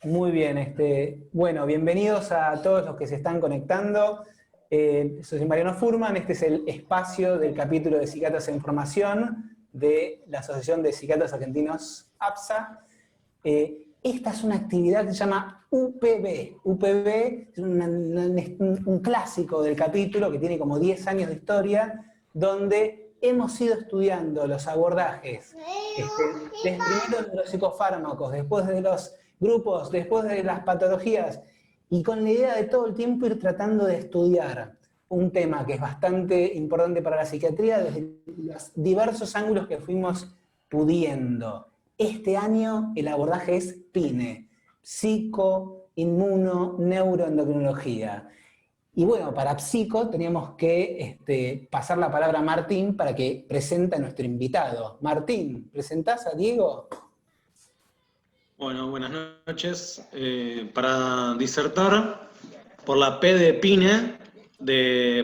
Muy bien, bueno, bienvenidos a todos los que se están conectando. Soy Mariano Furman, este es el espacio del capítulo de Psiquiatras en Formación de la Asociación de Psiquiatras Argentinos, APSA. Esta es una actividad que se llama UPB. UPB es un clásico del capítulo que tiene como 10 años de historia, donde hemos ido estudiando los abordajes, primero de los psicofármacos, después de los grupos, después de las patologías, y con la idea de todo el tiempo ir tratando de estudiar un tema que es bastante importante para la psiquiatría desde los diversos ángulos que fuimos pudiendo. Este año el abordaje es PINE, psico, inmuno, neuroendocrinología. Y bueno, para psico teníamos que pasar la palabra a Martín para que presente a nuestro invitado. Martín, ¿presentás a Diego? Bueno, buenas noches. Para disertar por la P de PINE,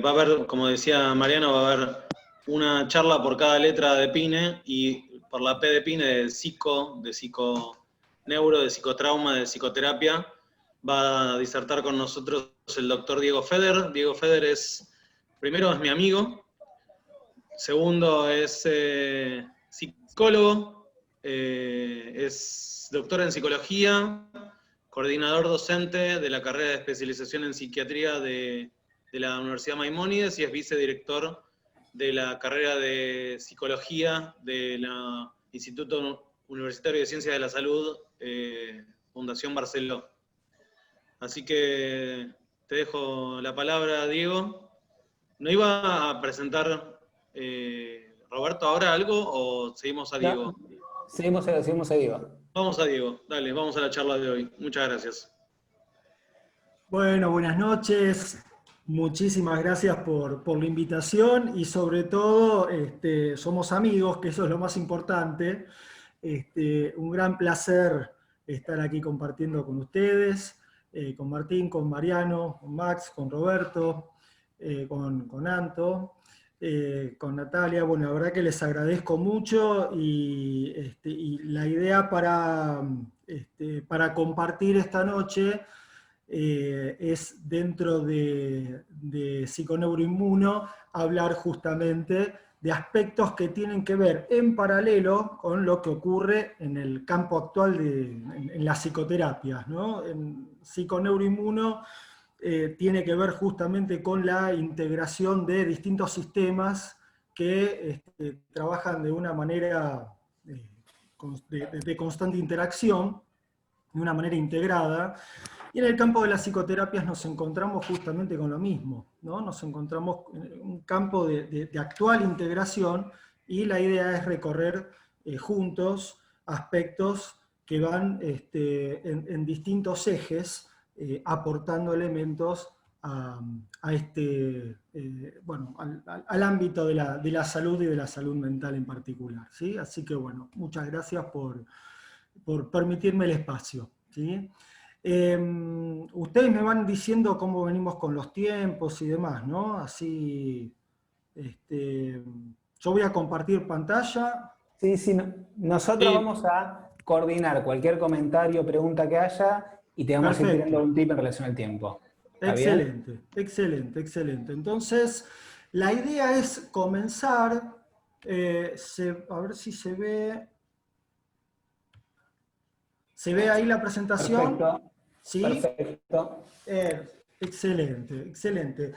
va a haber, como decía Mariano, va a haber una charla por cada letra de PINE, y por la P de PINE de psiconeuro, de psicotrauma, de psicoterapia, va a disertar con nosotros el doctor Diego Feder. Diego Feder primero es mi amigo, segundo es psicólogo, es doctor en psicología, coordinador docente de la carrera de especialización en psiquiatría de la Universidad Maimónides, y es vicedirector de la carrera de psicología del Instituto Universitario de Ciencias de la Salud, Fundación Barceló. Así que te dejo la palabra, Diego. ¿No iba a presentar Roberto ahora algo o seguimos a Diego? No, seguimos a Diego. Vamos a Diego, dale, vamos a la charla de hoy. Muchas gracias. Bueno, buenas noches. Muchísimas gracias por la invitación y sobre todo somos amigos, que eso es lo más importante. Un gran placer estar aquí compartiendo con ustedes, con Martín, con Mariano, con Max, con Roberto, con Anto, con Natalia. Bueno, la verdad que les agradezco mucho y la idea para compartir esta noche es dentro de psiconeuroinmuno hablar justamente de aspectos que tienen que ver en paralelo con lo que ocurre en el campo actual en las psicoterapias, ¿no? En psiconeuroinmuno tiene que ver justamente con la integración de distintos sistemas que trabajan de una manera de constante interacción, de una manera integrada. Y en el campo de las psicoterapias nos encontramos justamente con lo mismo, ¿no? Nos encontramos en un campo de actual integración, y la idea es recorrer juntos aspectos que van en distintos ejes, aportando elementos al ámbito de la salud y de la salud mental en particular, ¿sí? Así que bueno, muchas gracias por permitirme el espacio, ¿sí? Ustedes me van diciendo cómo venimos con los tiempos y demás, ¿no? Así, yo voy a compartir pantalla. Sí, nosotros Sí. vamos a coordinar cualquier comentario o pregunta que haya y te vamos a ir tirando un tip en relación al tiempo. ¿Está bien? Excelente. Entonces, la idea es comenzar, a ver si se ve. ¿Se ve ahí la presentación? Perfecto. ¿Sí? Perfecto. Excelente.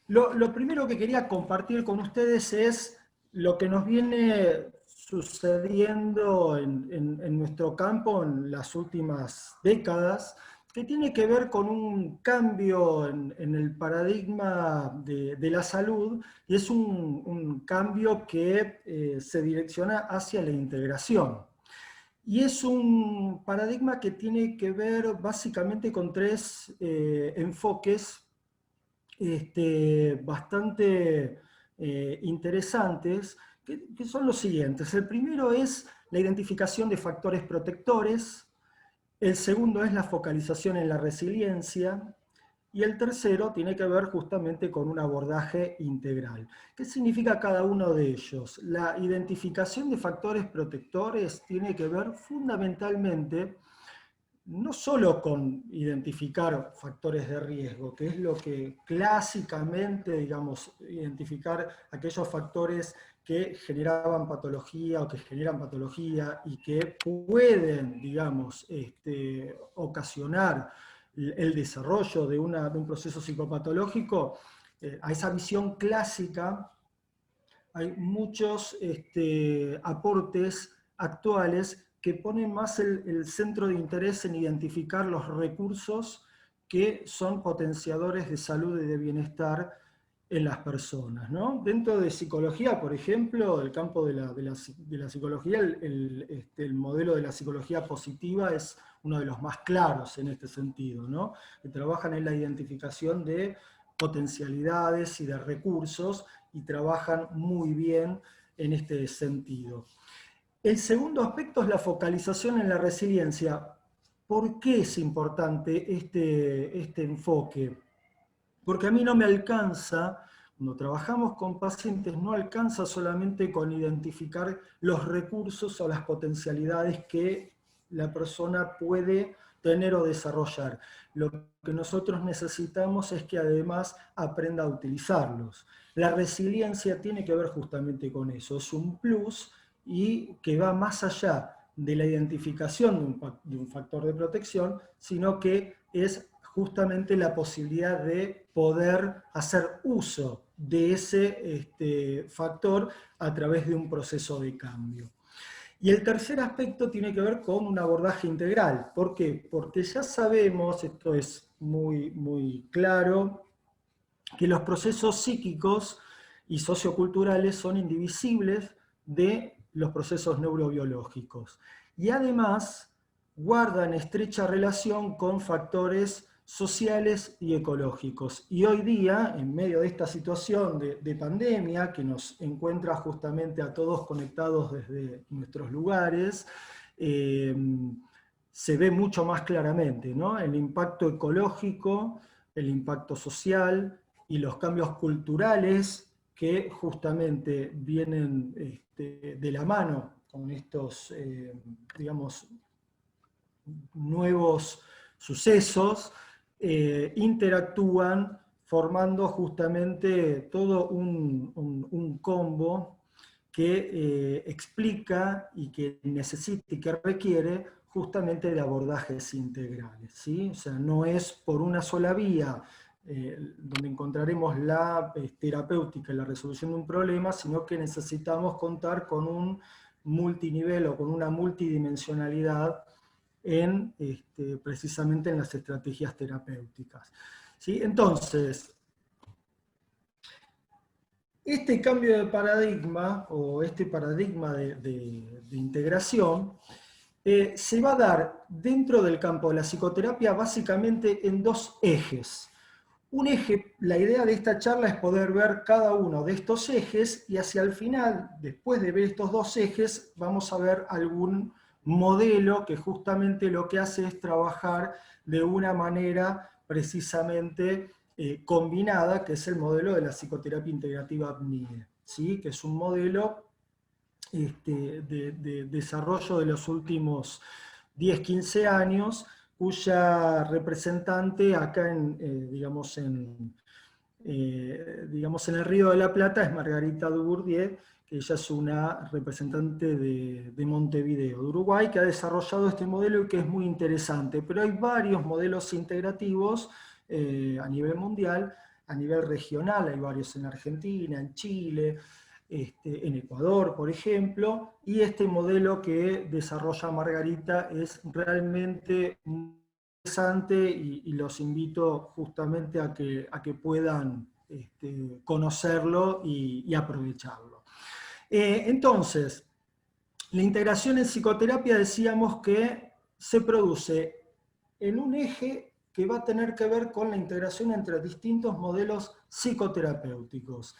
Lo primero que quería compartir con ustedes es lo que nos viene sucediendo en nuestro campo en las últimas décadas, que tiene que ver con un cambio en el paradigma de la salud, y es un cambio que se direcciona hacia la integración. Y es un paradigma que tiene que ver básicamente con tres enfoques bastante interesantes, que son los siguientes. El primero es la identificación de factores protectores, el segundo es la focalización en la resiliencia, y el tercero tiene que ver justamente con un abordaje integral. ¿Qué significa cada uno de ellos? La identificación de factores protectores tiene que ver fundamentalmente no solo con identificar factores de riesgo, que es lo que clásicamente, digamos, identificar aquellos factores que generaban patología o que generan patología y que pueden, digamos, ocasionar el desarrollo de un proceso psicopatológico, a esa visión clásica hay muchos aportes actuales que ponen más el centro de interés en identificar los recursos que son potenciadores de salud y de bienestar en las personas, ¿no? Dentro de psicología, por ejemplo, el campo de la psicología, el modelo de la psicología positiva es uno de los más claros en este sentido, ¿no? Que trabajan en la identificación de potencialidades y de recursos y trabajan muy bien en este sentido. El segundo aspecto es la focalización en la resiliencia. ¿Por qué es importante este enfoque? Porque a mí no me alcanza, cuando trabajamos con pacientes, no alcanza solamente con identificar los recursos o las potencialidades que la persona puede tener o desarrollar. Lo que nosotros necesitamos es que además aprenda a utilizarlos. La resiliencia tiene que ver justamente con eso, es un plus y que va más allá de la identificación de un factor de protección, sino que es justamente la posibilidad de poder hacer uso de ese factor a través de un proceso de cambio. Y el tercer aspecto tiene que ver con un abordaje integral. ¿Por qué? Porque ya sabemos, esto es muy, muy claro, que los procesos psíquicos y socioculturales son indivisibles de los procesos neurobiológicos. Y además guardan estrecha relación con factores sociales y ecológicos. Y hoy día, en medio de esta situación de pandemia, que nos encuentra justamente a todos conectados desde nuestros lugares, se ve mucho más claramente, ¿no? El impacto ecológico, el impacto social y los cambios culturales que justamente vienen de la mano con estos, digamos, nuevos sucesos, interactúan formando justamente todo un combo que explica y que necesita y que requiere justamente de abordajes integrales, ¿sí? O sea, no es por una sola vía donde encontraremos la terapéutica y la resolución de un problema, sino que necesitamos contar con un multinivel o con una multidimensionalidad precisamente en las estrategias terapéuticas. ¿Sí? Entonces, este cambio de paradigma, o este paradigma de integración, se va a dar dentro del campo de la psicoterapia básicamente en dos ejes. Un eje, la idea de esta charla es poder ver cada uno de estos ejes y hacia el final, después de ver estos dos ejes, vamos a ver algún modelo que justamente lo que hace es trabajar de una manera precisamente combinada, que es el modelo de la psicoterapia integrativa PNIE, ¿sí? Que es un modelo de desarrollo de los últimos 10-15 años, cuya representante acá digamos, en el Río de la Plata es Margarita Dubourdieu, que ella es una representante de Montevideo, de Uruguay, que ha desarrollado este modelo y que es muy interesante. Pero hay varios modelos integrativos a nivel mundial, a nivel regional, hay varios en Argentina, en Chile, en Ecuador, por ejemplo, y este modelo que desarrolla Margarita es realmente muy interesante y los invito justamente a que puedan conocerlo y aprovecharlo. Entonces, la integración en psicoterapia decíamos que se produce en un eje que va a tener que ver con la integración entre distintos modelos psicoterapéuticos.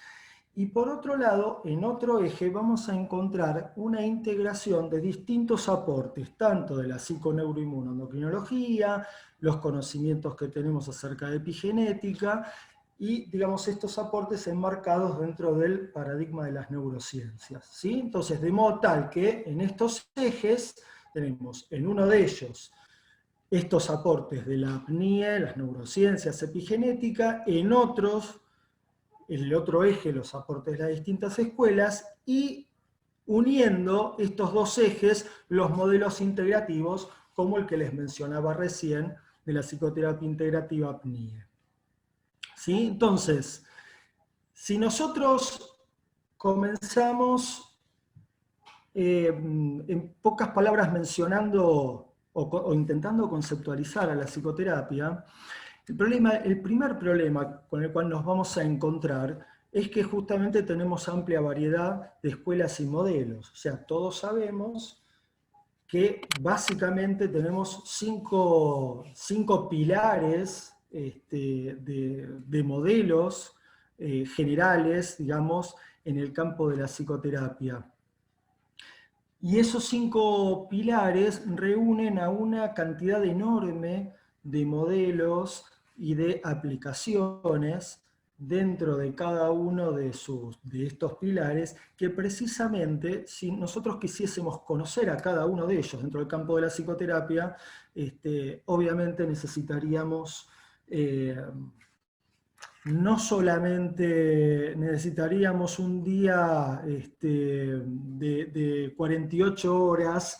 Y por otro lado, en otro eje vamos a encontrar una integración de distintos aportes, tanto de la psiconeuroinmunoendocrinología, los conocimientos que tenemos acerca de epigenética, y digamos estos aportes enmarcados dentro del paradigma de las neurociencias, ¿sí? Entonces, de modo tal que en estos ejes tenemos en uno de ellos estos aportes de la PNIE, las neurociencias, epigenética, en otros, en el otro eje, los aportes de las distintas escuelas, y uniendo estos dos ejes, los modelos integrativos, como el que les mencionaba recién, de la psicoterapia integrativa PNIE. ¿Sí? Entonces, si nosotros comenzamos, en pocas palabras, mencionando o intentando conceptualizar a la psicoterapia, el primer problema con el cual nos vamos a encontrar es que justamente tenemos amplia variedad de escuelas y modelos. O sea, todos sabemos que básicamente tenemos cinco pilares de modelos generales, digamos, en el campo de la psicoterapia. Y esos 5 pilares reúnen a una cantidad enorme de modelos y de aplicaciones dentro de cada uno de estos pilares, que precisamente, si nosotros quisiésemos conocer a cada uno de ellos dentro del campo de la psicoterapia, obviamente necesitaríamos, no solamente necesitaríamos un día de 48 horas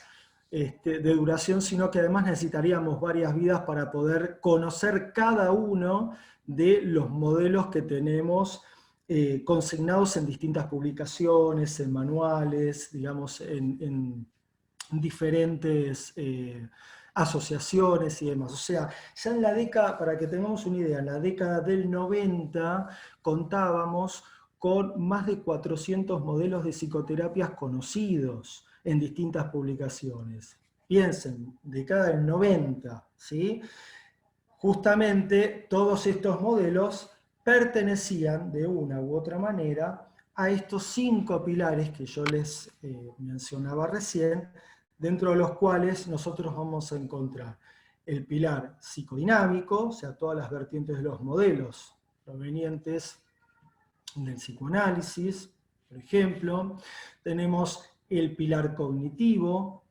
de duración, sino que además necesitaríamos varias vidas para poder conocer cada uno de los modelos que tenemos consignados en distintas publicaciones, en manuales, digamos, en diferentes asociaciones y demás. O sea, ya en la década, para que tengamos una idea, en la década del 90 contábamos con más de 400 modelos de psicoterapias conocidos en distintas publicaciones. Piensen, década del 90, ¿sí? Justamente todos estos modelos pertenecían de una u otra manera a estos 5 pilares que yo les mencionaba recién, dentro de los cuales nosotros vamos a encontrar el pilar psicodinámico, o sea, todas las vertientes de los modelos provenientes del psicoanálisis, por ejemplo. Tenemos el pilar cognitivo,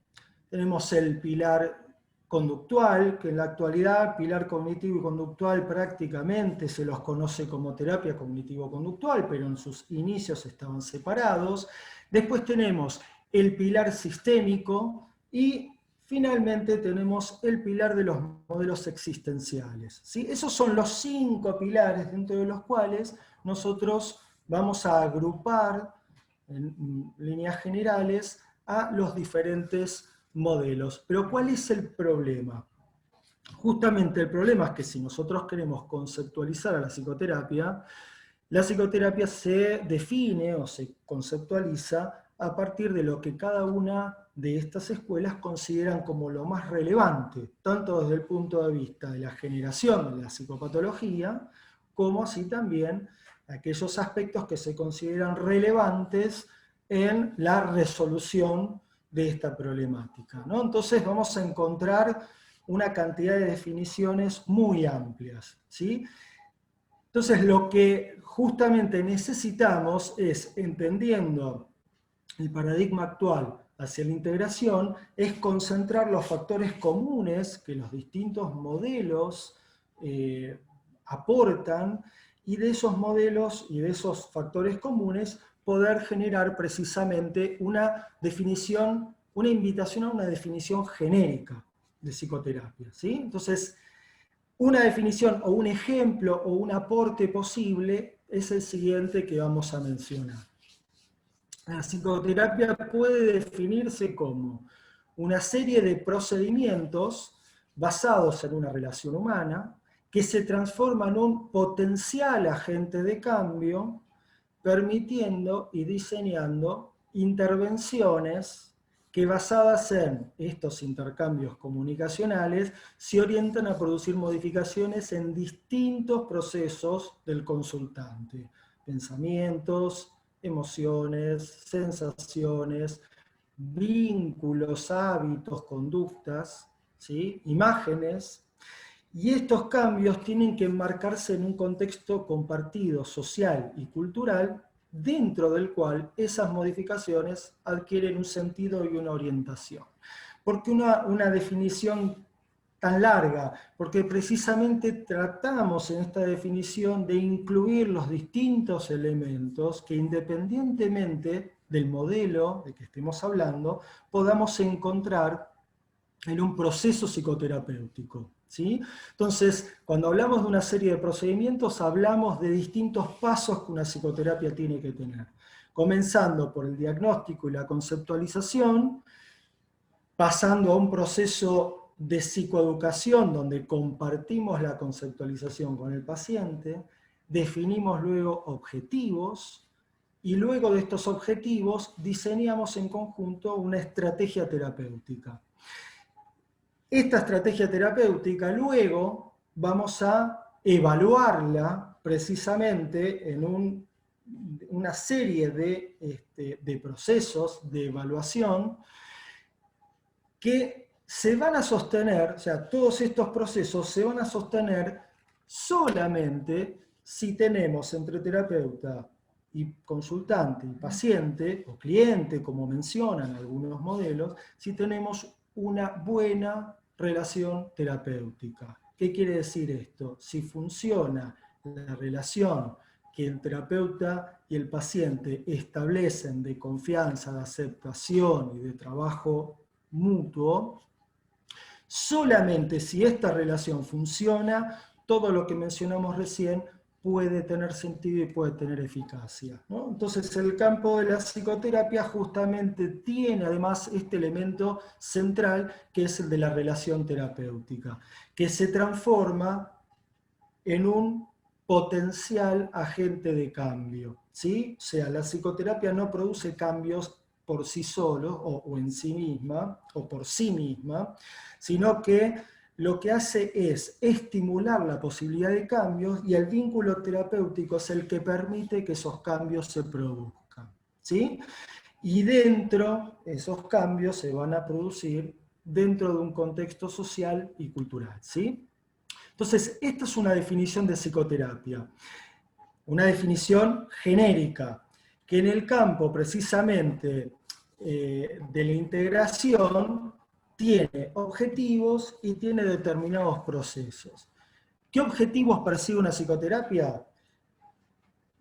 tenemos el pilar conductual, que en la actualidad pilar cognitivo y conductual prácticamente se los conoce como terapia cognitivo-conductual, pero en sus inicios estaban separados. Después tenemos el pilar sistémico y finalmente tenemos el pilar de los modelos existenciales, ¿sí? Esos son los 5 pilares dentro de los cuales nosotros vamos a agrupar en líneas generales a los diferentes modelos. Pero ¿cuál es el problema? Justamente el problema es que si nosotros queremos conceptualizar a la psicoterapia se define o se conceptualiza a partir de lo que cada una de estas escuelas consideran como lo más relevante, tanto desde el punto de vista de la generación de la psicopatología, como así también aquellos aspectos que se consideran relevantes en la resolución de esta problemática, ¿no? Entonces vamos a encontrar una cantidad de definiciones muy amplias, ¿sí? Entonces lo que justamente necesitamos es, entendiendo el paradigma actual hacia la integración, es concentrar los factores comunes que los distintos modelos aportan, y de esos modelos y de esos factores comunes poder generar precisamente una definición, una invitación a una definición genérica de psicoterapia, ¿sí? Entonces, una definición o un ejemplo o un aporte posible es el siguiente que vamos a mencionar. La psicoterapia puede definirse como una serie de procedimientos basados en una relación humana que se transforman en un potencial agente de cambio, permitiendo y diseñando intervenciones que, basadas en estos intercambios comunicacionales, se orientan a producir modificaciones en distintos procesos del consultante: pensamientos, emociones, sensaciones, vínculos, hábitos, conductas, ¿sí? Imágenes. Y estos cambios tienen que enmarcarse en un contexto compartido, social y cultural, dentro del cual esas modificaciones adquieren un sentido y una orientación. Porque una definición tan larga, porque precisamente tratamos en esta definición de incluir los distintos elementos que independientemente del modelo de que estemos hablando, podamos encontrar en un proceso psicoterapéutico. ¿Sí? Entonces, cuando hablamos de una serie de procedimientos, hablamos de distintos pasos que una psicoterapia tiene que tener. Comenzando por el diagnóstico y la conceptualización, pasando a un proceso de psicoeducación donde compartimos la conceptualización con el paciente, definimos luego objetivos, y luego de estos objetivos diseñamos en conjunto una estrategia terapéutica. Esta estrategia terapéutica luego vamos a evaluarla precisamente en una serie de procesos de evaluación que se van a sostener, o sea, todos estos procesos se van a sostener solamente si tenemos entre terapeuta y consultante y paciente, o cliente, como mencionan algunos modelos, si tenemos una buena relación terapéutica. ¿Qué quiere decir esto? Si funciona la relación que el terapeuta y el paciente establecen de confianza, de aceptación y de trabajo mutuo, solamente si esta relación funciona, todo lo que mencionamos recién puede tener sentido y puede tener eficacia, ¿no? Entonces el campo de la psicoterapia justamente tiene además este elemento central que es el de la relación terapéutica, que se transforma en un potencial agente de cambio, ¿sí? O sea, la psicoterapia no produce cambios por sí solo o en sí misma, o por sí misma, sino que lo que hace es estimular la posibilidad de cambios y el vínculo terapéutico es el que permite que esos cambios se produzcan, ¿sí? Y dentro, esos cambios se van a producir dentro de un contexto social y cultural, ¿sí? Entonces, esta es una definición de psicoterapia, una definición genérica, que en el campo precisamente de la integración tiene objetivos y tiene determinados procesos. ¿Qué objetivos persigue una psicoterapia?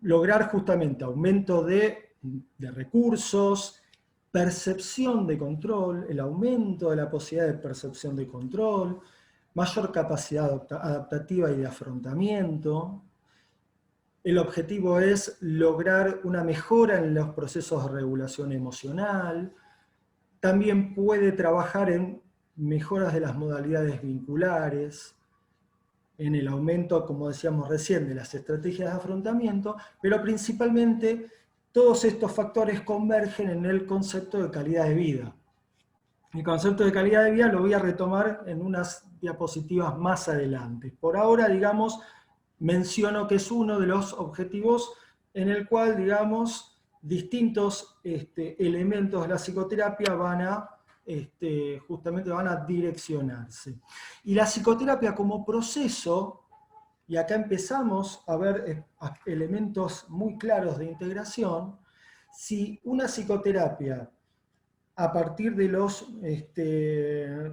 Lograr justamente aumento de recursos, percepción de control, el aumento de la posibilidad de percepción de control, mayor capacidad adaptativa y de afrontamiento. El objetivo es lograr una mejora en los procesos de regulación emocional. También puede trabajar en mejoras de las modalidades vinculares, en el aumento, como decíamos recién, de las estrategias de afrontamiento, pero principalmente todos estos factores convergen en el concepto de calidad de vida. El concepto de calidad de vida lo voy a retomar en unas diapositivas más adelante. Por ahora, digamos, menciono que es uno de los objetivos en el cual, digamos, distintos elementos de la psicoterapia justamente van a direccionarse. Y la psicoterapia como proceso, y acá empezamos a ver elementos muy claros de integración, si una psicoterapia a partir de los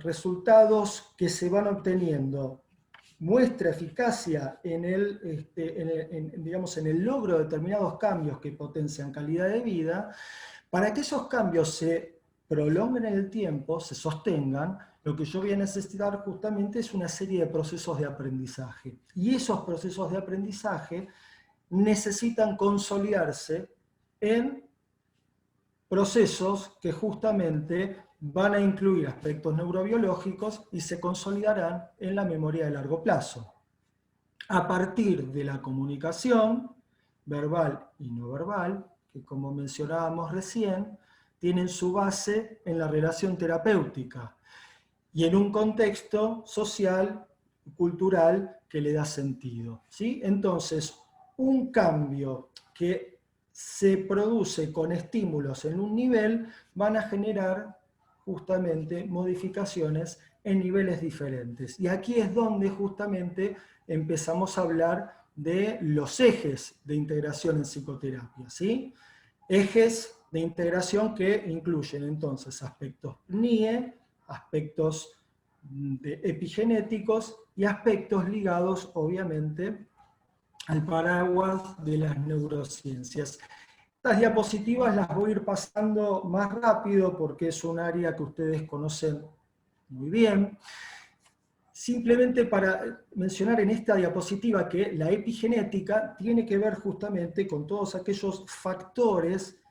resultados que se van obteniendo muestra eficacia en el logro de determinados cambios que potencian calidad de vida, para que esos cambios se prolonguen en el tiempo, se sostengan, lo que yo voy a necesitar justamente es una serie de procesos de aprendizaje. Y esos procesos de aprendizaje necesitan consolidarse en procesos que justamente van a incluir aspectos neurobiológicos y se consolidarán en la memoria de largo plazo. A partir de la comunicación, verbal y no verbal, que como mencionábamos recién, tienen su base en la relación terapéutica y en un contexto social y cultural que le da sentido, ¿sí? Entonces, un cambio que se produce con estímulos en un nivel van a generar justamente modificaciones en niveles diferentes. Y aquí es donde justamente empezamos a hablar de los ejes de integración en psicoterapia, ¿sí? Ejes de integración que incluyen entonces aspectos NIE, aspectos epigenéticos y aspectos ligados, obviamente, al paraguas de las neurociencias. Estas diapositivas las voy a ir pasando más rápido porque es un área que ustedes conocen muy bien. Simplemente para mencionar en esta diapositiva que la epigenética tiene que ver justamente con todos aquellos factores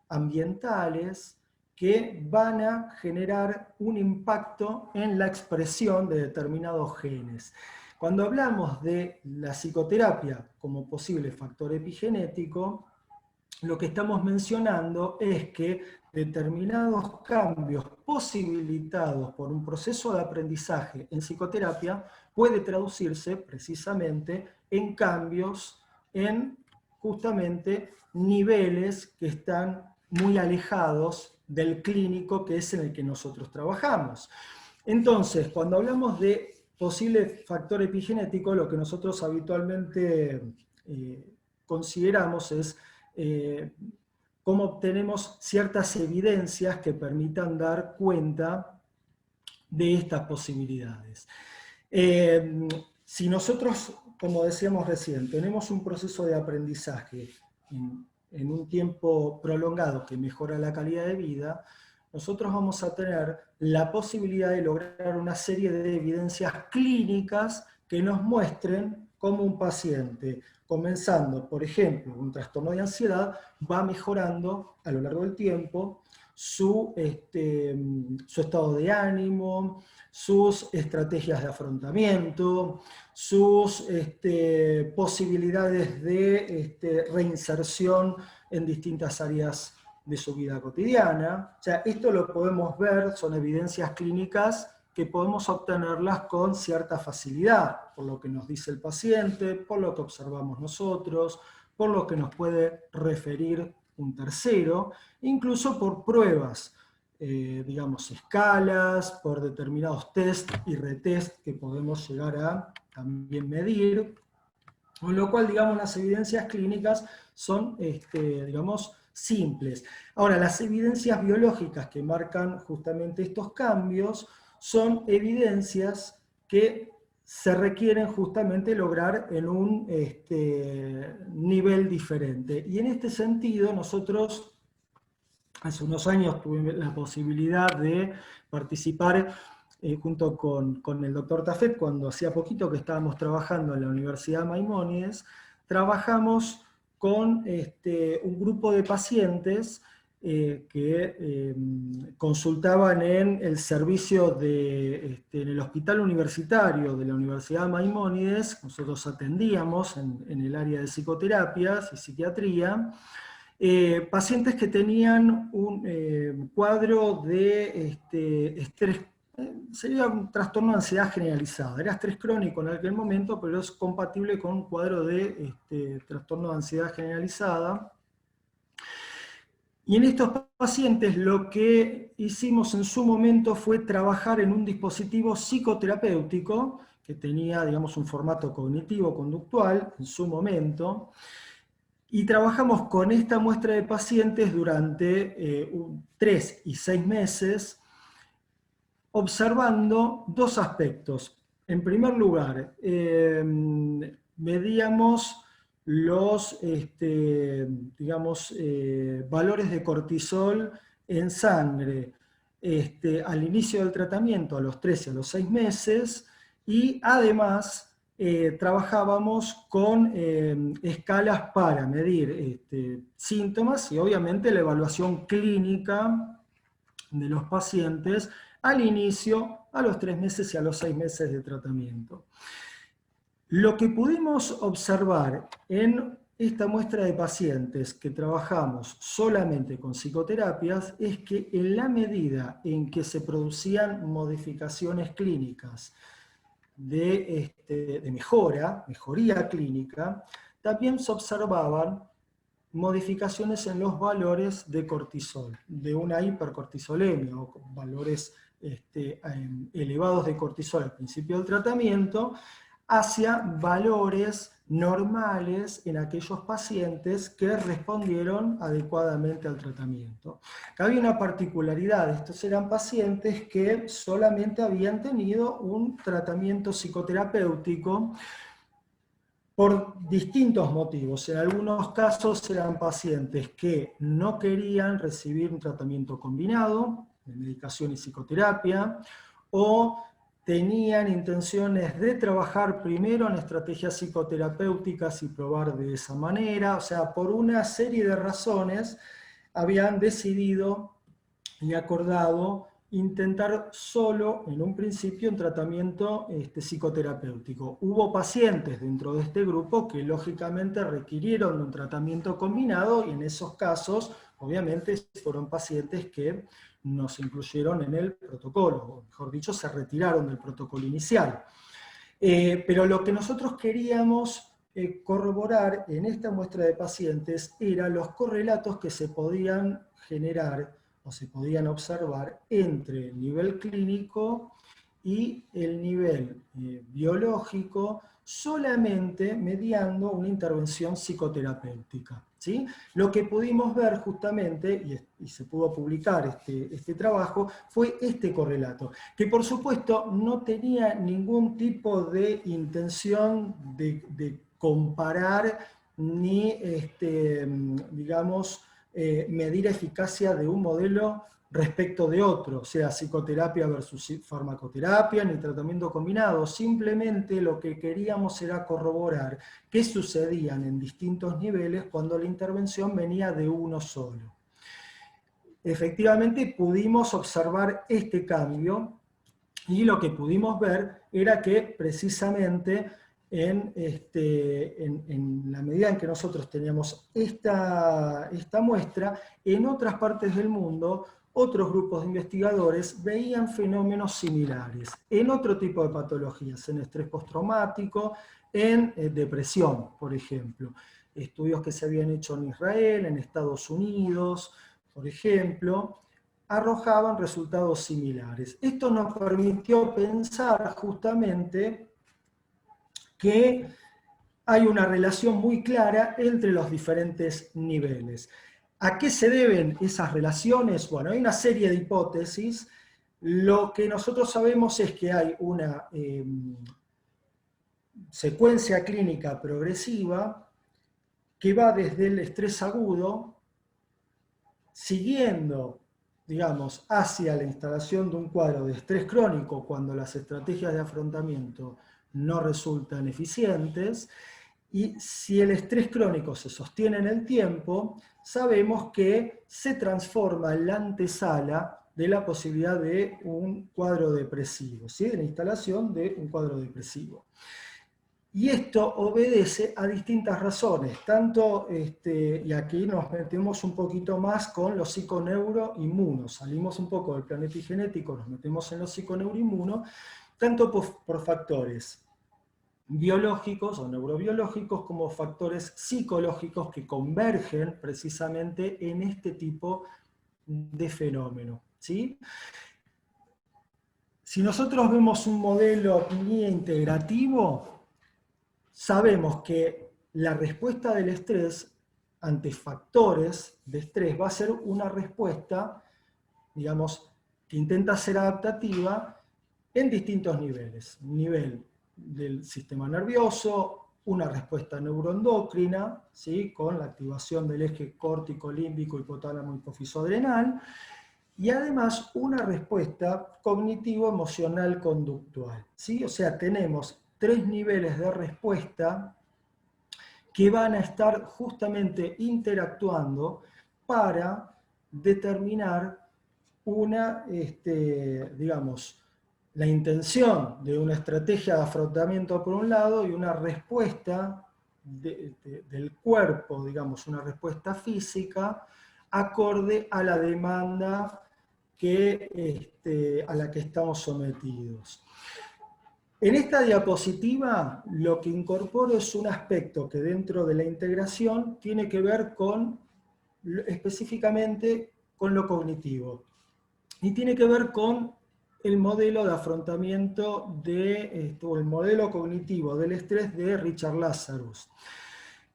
ambientales que van a generar un impacto en la expresión de determinados genes. Cuando hablamos de la psicoterapia como posible factor epigenético, lo que estamos mencionando es que determinados cambios posibilitados por un proceso de aprendizaje en psicoterapia puede traducirse precisamente en cambios en justamente niveles que están muy alejados del clínico que es en el que nosotros trabajamos. Entonces, cuando hablamos de posible factor epigenético, lo que nosotros habitualmente consideramos es cómo obtenemos ciertas evidencias que permitan dar cuenta de estas posibilidades. Si nosotros, como decíamos recién, tenemos un proceso de aprendizaje en un tiempo prolongado que mejora la calidad de vida, nosotros vamos a tener la posibilidad de lograr una serie de evidencias clínicas que nos muestren cómo un paciente, comenzando, por ejemplo, un trastorno de ansiedad, va mejorando a lo largo del tiempo su estado de ánimo, sus estrategias de afrontamiento, sus posibilidades de reinserción en distintas áreas de su vida cotidiana. O sea, esto lo podemos ver, son evidencias clínicas que podemos obtenerlas con cierta facilidad, por lo que nos dice el paciente, por lo que observamos nosotros, por lo que nos puede referir un tercero, incluso por pruebas, digamos, escalas, por determinados test y retest que podemos llegar a también medir, con lo cual, digamos, las evidencias clínicas son, digamos, simples. Ahora, las evidencias biológicas que marcan justamente estos cambios son evidencias que se requieren justamente lograr en un nivel diferente. Y en este sentido, nosotros hace unos años tuve la posibilidad de participar junto con el doctor Tafet, cuando hacía poquito que estábamos trabajando en la Universidad Maimónides, trabajamos con un grupo de pacientes que consultaban en el servicio en el hospital universitario de la Universidad Maimónides. Nosotros atendíamos en el área de psicoterapias y psiquiatría, pacientes que tenían un cuadro de estrés, sería un trastorno de ansiedad generalizada, era estrés crónico en aquel momento, pero es compatible con un cuadro de trastorno de ansiedad generalizada. Y en estos pacientes lo que hicimos en su momento fue trabajar en un dispositivo psicoterapéutico que tenía, digamos, un formato cognitivo-conductual en su momento, y trabajamos con esta muestra de pacientes durante 3 y 6 meses, observando dos aspectos. En primer lugar, medíamos los valores de cortisol en sangre al inicio del tratamiento, a los 3 y a los 6 meses, y además trabajábamos con escalas para medir síntomas y obviamente la evaluación clínica de los pacientes al inicio, a los 3 meses y a los 6 meses de tratamiento. Lo que pudimos observar en esta muestra de pacientes que trabajamos solamente con psicoterapias es que en la medida en que se producían modificaciones clínicas de mejoría clínica, también se observaban modificaciones en los valores de cortisol, de una hipercortisolemia o valores elevados de cortisol al principio del tratamiento, hacia valores normales en aquellos pacientes que respondieron adecuadamente al tratamiento. Había una particularidad: estos eran pacientes que solamente habían tenido un tratamiento psicoterapéutico por distintos motivos. En algunos casos eran pacientes que no querían recibir un tratamiento combinado de medicación y psicoterapia, o tenían intenciones de trabajar primero en estrategias psicoterapéuticas y probar de esa manera. O sea, por una serie de razones habían decidido y acordado intentar solo, en un principio, un tratamiento psicoterapéutico. Hubo pacientes dentro de este grupo que lógicamente requirieron de un tratamiento combinado, y en esos casos, obviamente, fueron pacientes que no se incluyeron en el protocolo, o mejor dicho, se retiraron del protocolo inicial. Pero lo que nosotros queríamos corroborar en esta muestra de pacientes eran los correlatos que se podían generar o se podían observar entre el nivel clínico y el nivel biológico, solamente mediando una intervención psicoterapéutica, ¿sí? Lo que pudimos ver justamente, y se pudo publicar este trabajo, fue este correlato, que por supuesto no tenía ningún tipo de intención de comparar ni, digamos, medir eficacia de un modelo respecto de otro, o sea, psicoterapia versus farmacoterapia, ni tratamiento combinado. Simplemente lo que queríamos era corroborar qué sucedían en distintos niveles cuando la intervención venía de uno solo. Efectivamente pudimos observar este cambio, y lo que pudimos ver era que precisamente en la medida en que nosotros teníamos esta muestra, en otras partes del mundo, otros grupos de investigadores veían fenómenos similares, en otro tipo de patologías, en estrés postraumático, en depresión, por ejemplo. Estudios que se habían hecho en Israel, en Estados Unidos, por ejemplo, arrojaban resultados similares. Esto nos permitió pensar justamente que hay una relación muy clara entre los diferentes niveles. ¿A qué se deben esas relaciones? Bueno, hay una serie de hipótesis. Lo que nosotros sabemos es que hay una secuencia clínica progresiva que va desde el estrés agudo, siguiendo, digamos, hacia la instalación de un cuadro de estrés crónico cuando las estrategias de afrontamiento no resultan eficientes. Y si el estrés crónico se sostiene en el tiempo, sabemos que se transforma en la antesala de la posibilidad de un cuadro depresivo, ¿sí? De la instalación de un cuadro depresivo. Y esto obedece a distintas razones, tanto, y aquí nos metemos un poquito más con los psiconeuroinmunos, salimos un poco del plano epigenético, nos metemos en los psiconeuroinmunos, tanto por factores biológicos o neurobiológicos como factores psicológicos que convergen precisamente en este tipo de fenómeno, ¿sí? Si nosotros vemos un modelo lineal integrativo, sabemos que la respuesta del estrés ante factores de estrés va a ser una respuesta, digamos, que intenta ser adaptativa en distintos niveles. Nivel del sistema nervioso, una respuesta neuroendocrina, ¿sí? Con la activación del eje córtico, límbico, hipotálamo, hipófiso adrenal, y además una respuesta cognitivo-emocional-conductual, ¿sí? O sea, tenemos 3 niveles de respuesta que van a estar justamente interactuando para determinar una, digamos, la intención de una estrategia de afrontamiento por un lado y una respuesta del cuerpo, digamos, una respuesta física acorde a la demanda a la que estamos sometidos. En esta diapositiva lo que incorporo es un aspecto que dentro de la integración tiene que ver específicamente con lo cognitivo. Y tiene que ver con el modelo de afrontamiento o el modelo cognitivo del estrés de Richard Lazarus.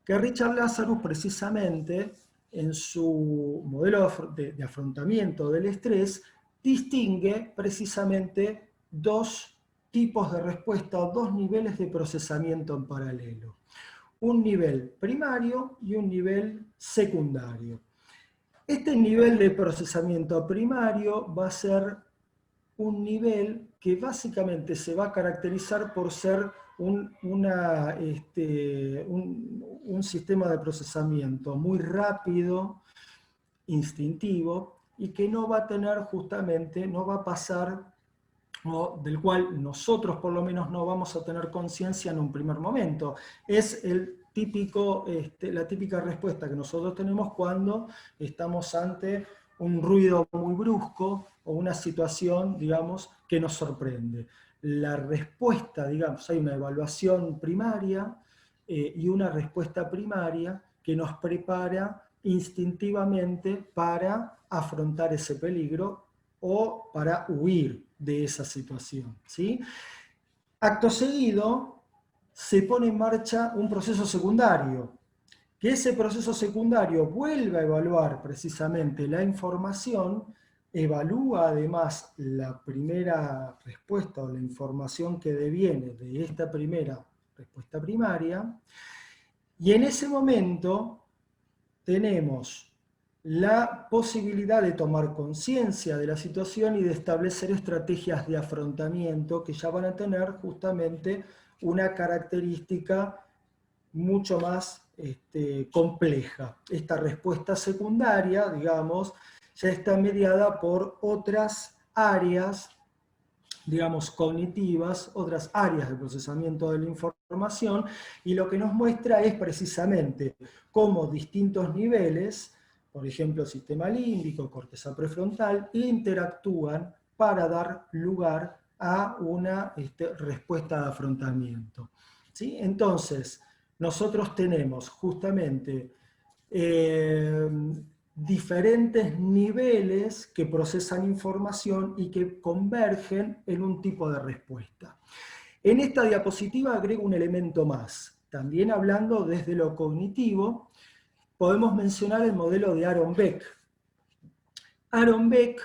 Que Richard Lazarus precisamente en su modelo de afrontamiento del estrés distingue precisamente dos tipos de respuesta o dos niveles de procesamiento en paralelo. Un nivel primario y un nivel secundario. Este nivel de procesamiento primario va a ser un nivel que básicamente se va a caracterizar por ser un sistema de procesamiento muy rápido, instintivo, y que no va a tener justamente, no va a pasar, o del cual nosotros por lo menos no vamos a tener conciencia en un primer momento. Es la típica respuesta que nosotros tenemos cuando estamos ante un ruido muy brusco o una situación, digamos, que nos sorprende. La respuesta, digamos, hay una evaluación primaria y una respuesta primaria que nos prepara instintivamente para afrontar ese peligro o para huir de esa situación, ¿sí? Acto seguido, se pone en marcha un proceso secundario, que ese proceso secundario vuelve a evaluar precisamente la información, evalúa además la primera respuesta o la información que deviene de esta primera respuesta primaria, y en ese momento tenemos la posibilidad de tomar conciencia de la situación y de establecer estrategias de afrontamiento que ya van a tener justamente una característica mucho más compleja. Esta respuesta secundaria, digamos, ya está mediada por otras áreas, digamos, cognitivas, otras áreas de procesamiento de la información, y lo que nos muestra es precisamente cómo distintos niveles, por ejemplo, sistema límbico, corteza prefrontal, interactúan para dar lugar a una respuesta de afrontamiento. ¿Sí? Entonces, nosotros tenemos justamente diferentes niveles que procesan información y que convergen en un tipo de respuesta. En esta diapositiva agrego un elemento más. También hablando desde lo cognitivo, podemos mencionar el modelo de Aaron Beck. Aaron Beck,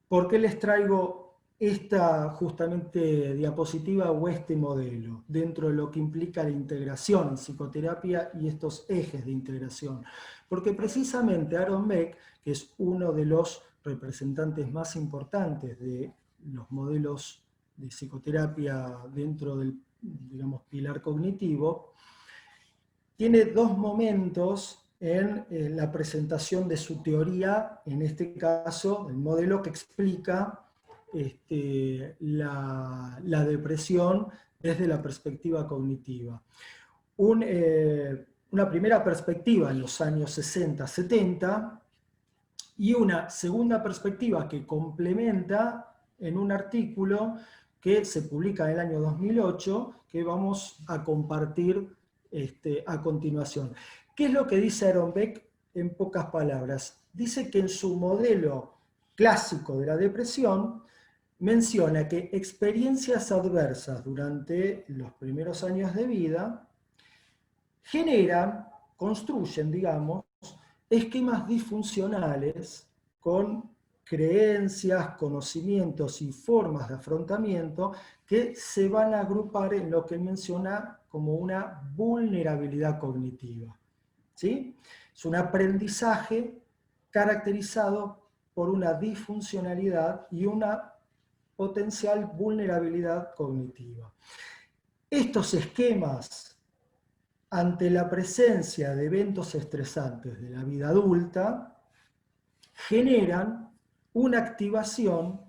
¿por qué les traigo esta justamente diapositiva o este modelo? Dentro de lo que implica la integración en psicoterapia y estos ejes de integración. Porque precisamente Aaron Beck, que es uno de los representantes más importantes de los modelos de psicoterapia dentro del, digamos, pilar cognitivo, tiene dos momentos en la presentación de su teoría, en este caso, el modelo que explica la depresión desde la perspectiva cognitiva. Una primera perspectiva en los años 60-70 y una segunda perspectiva que complementa en un artículo que se publica en el año 2008, que vamos a compartir a continuación. ¿Qué es lo que dice Aaron Beck en pocas palabras? Dice que en su modelo clásico de la depresión menciona que experiencias adversas durante los primeros años de vida construyen, digamos, esquemas disfuncionales con creencias, conocimientos y formas de afrontamiento que se van a agrupar en lo que él menciona como una vulnerabilidad cognitiva. ¿Sí? Es un aprendizaje caracterizado por una disfuncionalidad y una potencial vulnerabilidad cognitiva. Estos esquemas, ante la presencia de eventos estresantes de la vida adulta, generan una activación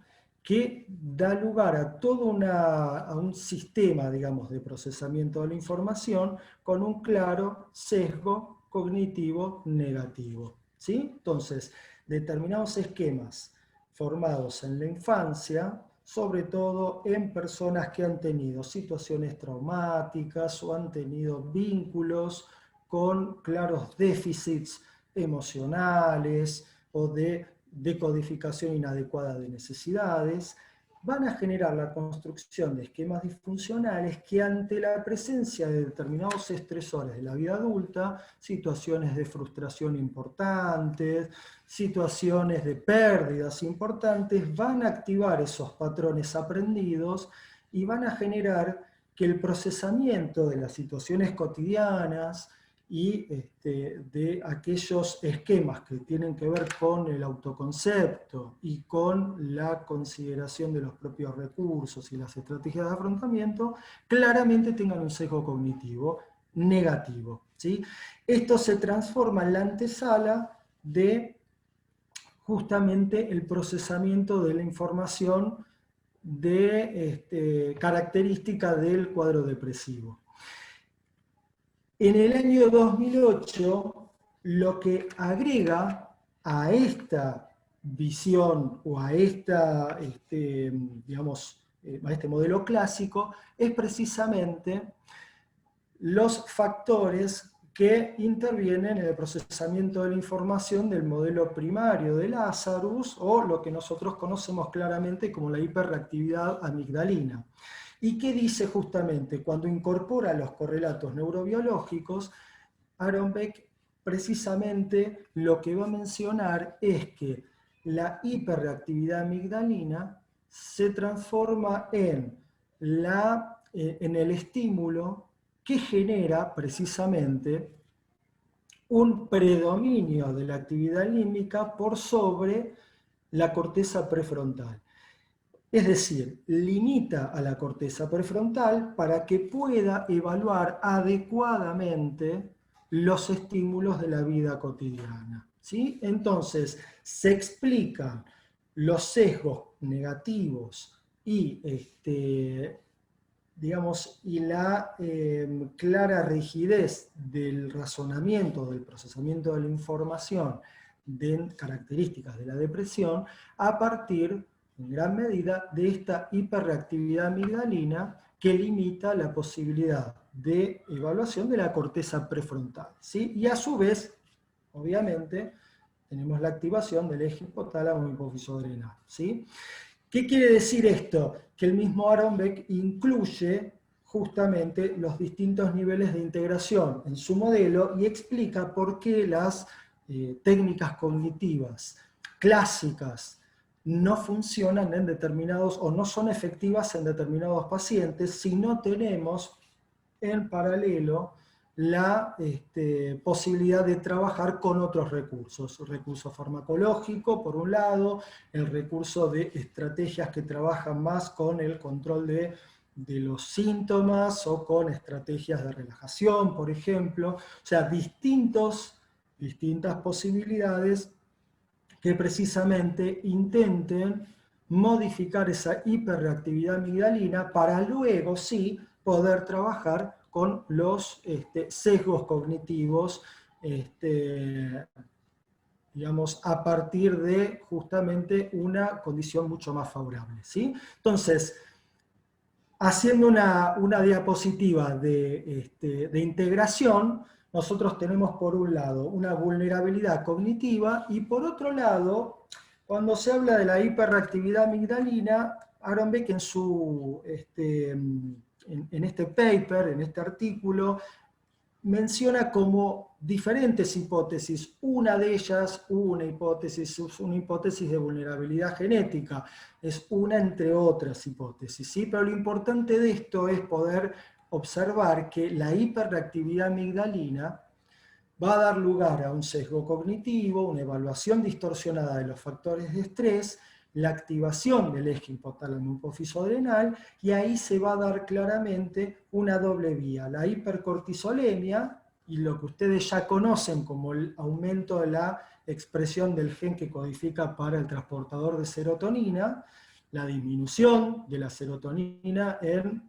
que da lugar a todo un sistema, digamos, de procesamiento de la información con un claro sesgo cognitivo negativo. ¿Sí? Entonces, determinados esquemas formados en la infancia, sobre todo en personas que han tenido situaciones traumáticas o han tenido vínculos con claros déficits emocionales o de decodificación inadecuada de necesidades, van a generar la construcción de esquemas disfuncionales que ante la presencia de determinados estresores de la vida adulta, situaciones de frustración importantes, situaciones de pérdidas importantes, van a activar esos patrones aprendidos y van a generar que el procesamiento de las situaciones cotidianas y de aquellos esquemas que tienen que ver con el autoconcepto y con la consideración de los propios recursos y las estrategias de afrontamiento, claramente tengan un sesgo cognitivo negativo, ¿sí? Esto se transforma en la antesala de justamente el procesamiento de la información de característica del cuadro depresivo. En el año 2008, lo que agrega a esta visión o a esta, digamos, a este modelo clásico es precisamente los factores que intervienen en el procesamiento de la información del modelo primario de Lazarus, o lo que nosotros conocemos claramente como la hiperreactividad amigdalina. ¿Y qué dice justamente? Cuando incorpora los correlatos neurobiológicos, Aaron Beck precisamente lo que va a mencionar es que la hiperreactividad amigdalina se transforma en el estímulo que genera precisamente un predominio de la actividad límbica por sobre la corteza prefrontal. Es decir, limita a la corteza prefrontal para que pueda evaluar adecuadamente los estímulos de la vida cotidiana, ¿sí? Entonces, se explican los sesgos negativos y digamos, y la clara rigidez del razonamiento, del procesamiento de la información de características de la depresión a partir, en gran medida, de esta hiperreactividad amigdalina que limita la posibilidad de evaluación de la corteza prefrontal, ¿sí? Y a su vez, obviamente, tenemos la activación del eje hipotálamo hipófiso adrenal, ¿sí? ¿Qué quiere decir esto? Que el mismo Aaron Beck incluye justamente los distintos niveles de integración en su modelo y explica por qué las técnicas cognitivas clásicas no funcionan en determinados o no son efectivas en determinados pacientes si no tenemos en paralelo la posibilidad de trabajar con otros recursos. El recurso farmacológico, por un lado, el recurso de estrategias que trabajan más con el control de los síntomas o con estrategias de relajación, por ejemplo. O sea, distintas posibilidades que precisamente intenten modificar esa hiperreactividad amigdalina para luego sí poder trabajar con los sesgos cognitivos, digamos, a partir de justamente una condición mucho más favorable, ¿sí? Entonces, haciendo una diapositiva de integración, nosotros tenemos por un lado una vulnerabilidad cognitiva y por otro lado, cuando se habla de la hiperreactividad amigdalina, Aaron Beck en este paper, en este artículo, menciona como diferentes hipótesis. Una de ellas, una hipótesis de vulnerabilidad genética, es una entre otras hipótesis, ¿sí? Pero lo importante de esto es poder observar que la hiperreactividad amigdalina va a dar lugar a un sesgo cognitivo, una evaluación distorsionada de los factores de estrés, la activación del eje hipotálamo hipófiso adrenal, y ahí se va a dar claramente una doble vía, la hipercortisolemia y lo que ustedes ya conocen como el aumento de la expresión del gen que codifica para el transportador de serotonina, la disminución de la serotonina en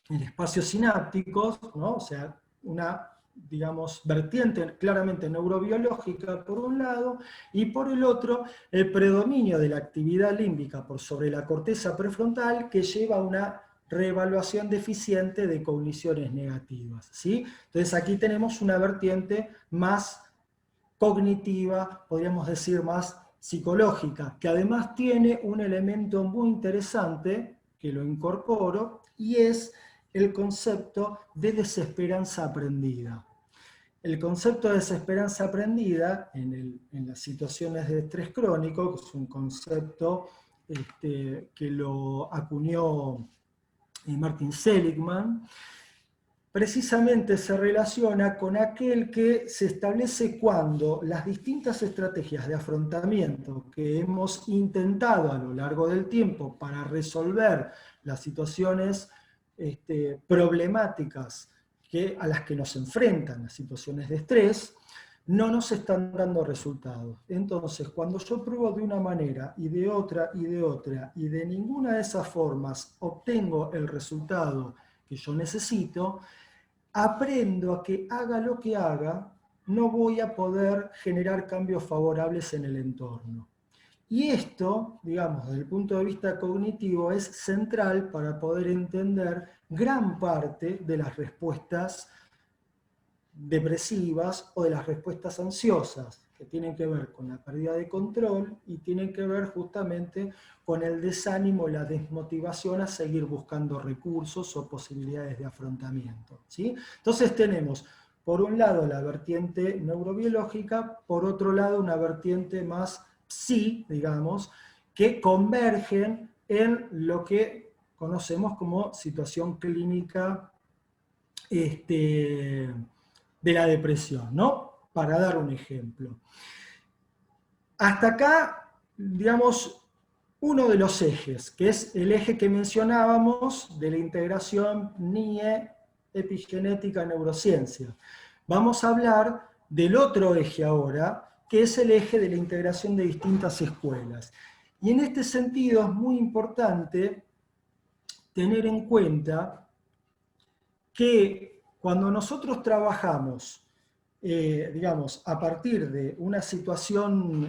espacios sinápticos, ¿no? O sea, una, digamos, vertiente claramente neurobiológica por un lado, y por el otro, el predominio de la actividad límbica por sobre la corteza prefrontal que lleva a una reevaluación deficiente de cogniciones negativas, ¿sí? Entonces aquí tenemos una vertiente más cognitiva, podríamos decir más psicológica, que además tiene un elemento muy interesante, que lo incorporo, y es el concepto de desesperanza aprendida. El concepto de desesperanza aprendida en las situaciones de estrés crónico, que es un concepto que lo acuñó Martin Seligman, precisamente se relaciona con aquel que se establece cuando las distintas estrategias de afrontamiento que hemos intentado a lo largo del tiempo para resolver las situaciones problemáticas a las que nos enfrentan las situaciones de estrés, no nos están dando resultados. Entonces, cuando yo pruebo de una manera y de otra y de otra, y de ninguna de esas formas obtengo el resultado que yo necesito, aprendo a que haga lo que haga, no voy a poder generar cambios favorables en el entorno. Y esto, digamos, desde el punto de vista cognitivo, es central para poder entender gran parte de las respuestas depresivas o de las respuestas ansiosas, que tienen que ver con la pérdida de control y tienen que ver justamente con el desánimo, la desmotivación a seguir buscando recursos o posibilidades de afrontamiento, ¿sí? Entonces tenemos, por un lado, la vertiente neurobiológica, por otro lado, una vertiente más digamos, que convergen en lo que conocemos como situación clínica de la depresión, ¿no? Para dar un ejemplo. Hasta acá, digamos, uno de los ejes, que es el eje que mencionábamos de la integración NIE, epigenética, neurociencia. Vamos a hablar del otro eje ahora, que es el eje de la integración de distintas escuelas. Y en este sentido es muy importante tener en cuenta que cuando nosotros trabajamos, digamos, a partir de una situación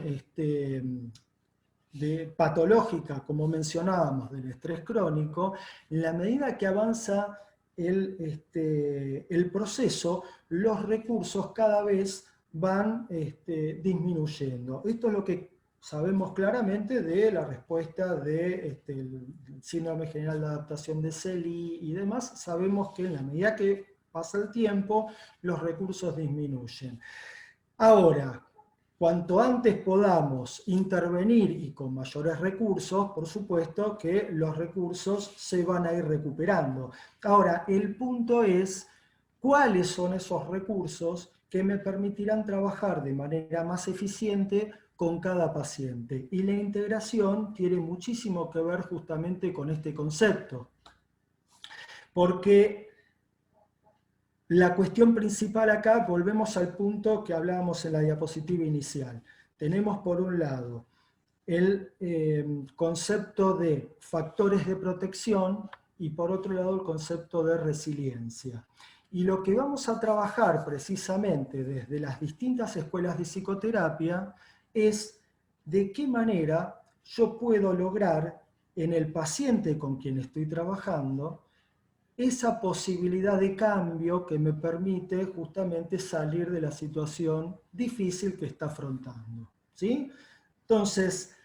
patológica, como mencionábamos, del estrés crónico, en la medida que avanza el proceso, los recursos cada vez van disminuyendo. Esto es lo que sabemos claramente de la respuesta del síndrome general de adaptación de SELI y demás. Sabemos que en la medida que pasa el tiempo, los recursos disminuyen. Ahora, cuanto antes podamos intervenir y con mayores recursos, por supuesto que los recursos se van a ir recuperando. Ahora, el punto es, ¿cuáles son esos recursos que me permitirán trabajar de manera más eficiente con cada paciente? Y la integración tiene muchísimo que ver justamente con este concepto. Porque la cuestión principal acá, volvemos al punto que hablábamos en la diapositiva inicial. Tenemos por un lado el concepto de factores de protección y por otro lado el concepto de resiliencia. Y lo que vamos a trabajar precisamente desde las distintas escuelas de psicoterapia es de qué manera yo puedo lograr en el paciente con quien estoy trabajando esa posibilidad de cambio que me permite justamente salir de la situación difícil que está afrontando, ¿sí? Entonces,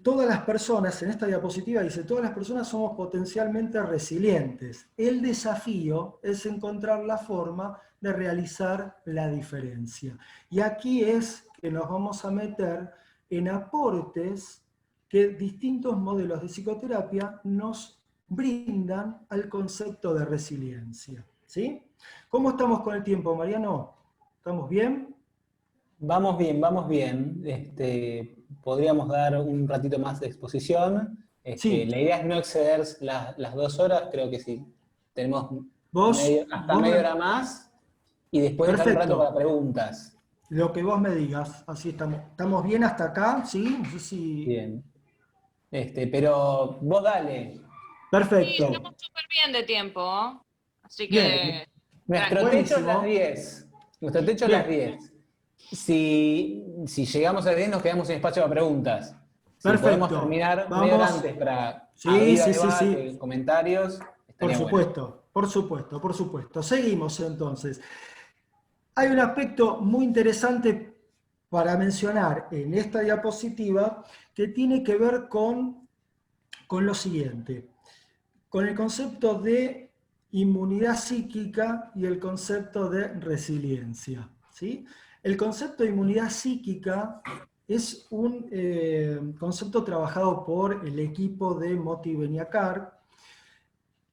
todas las personas, en esta diapositiva dice, todas las personas somos potencialmente resilientes. El desafío es encontrar la forma de realizar la diferencia. Y aquí es que nos vamos a meter en aportes que distintos modelos de psicoterapia nos brindan al concepto de resiliencia, ¿sí? ¿Cómo estamos con el tiempo, Mariano? ¿Estamos bien? Vamos bien, vamos bien. Podríamos dar un ratito más de exposición. Sí. La idea es no exceder las 2 horas, creo que sí. Tenemos hasta media hora más y después dejar un rato para preguntas. Lo que vos me digas, así estamos. ¿Estamos bien hasta acá? ¿Sí? No sé si... Bien. Pero vos dale. Perfecto. Sí, estamos súper bien de tiempo, así que... Bien. Nuestro techo es las 10. Nuestro techo es las 10. Si llegamos a las 10 nos quedamos sin espacio para preguntas. Si podemos terminar media hora antes para abrir debate, comentarios, estaría bueno. Por supuesto. Seguimos entonces. Hay un aspecto muy interesante para mencionar en esta diapositiva que tiene que ver con lo siguiente, con el concepto de inmunidad psíquica y el concepto de resiliencia, ¿sí? El concepto de inmunidad psíquica es un concepto trabajado por el equipo de Moti Beniacar,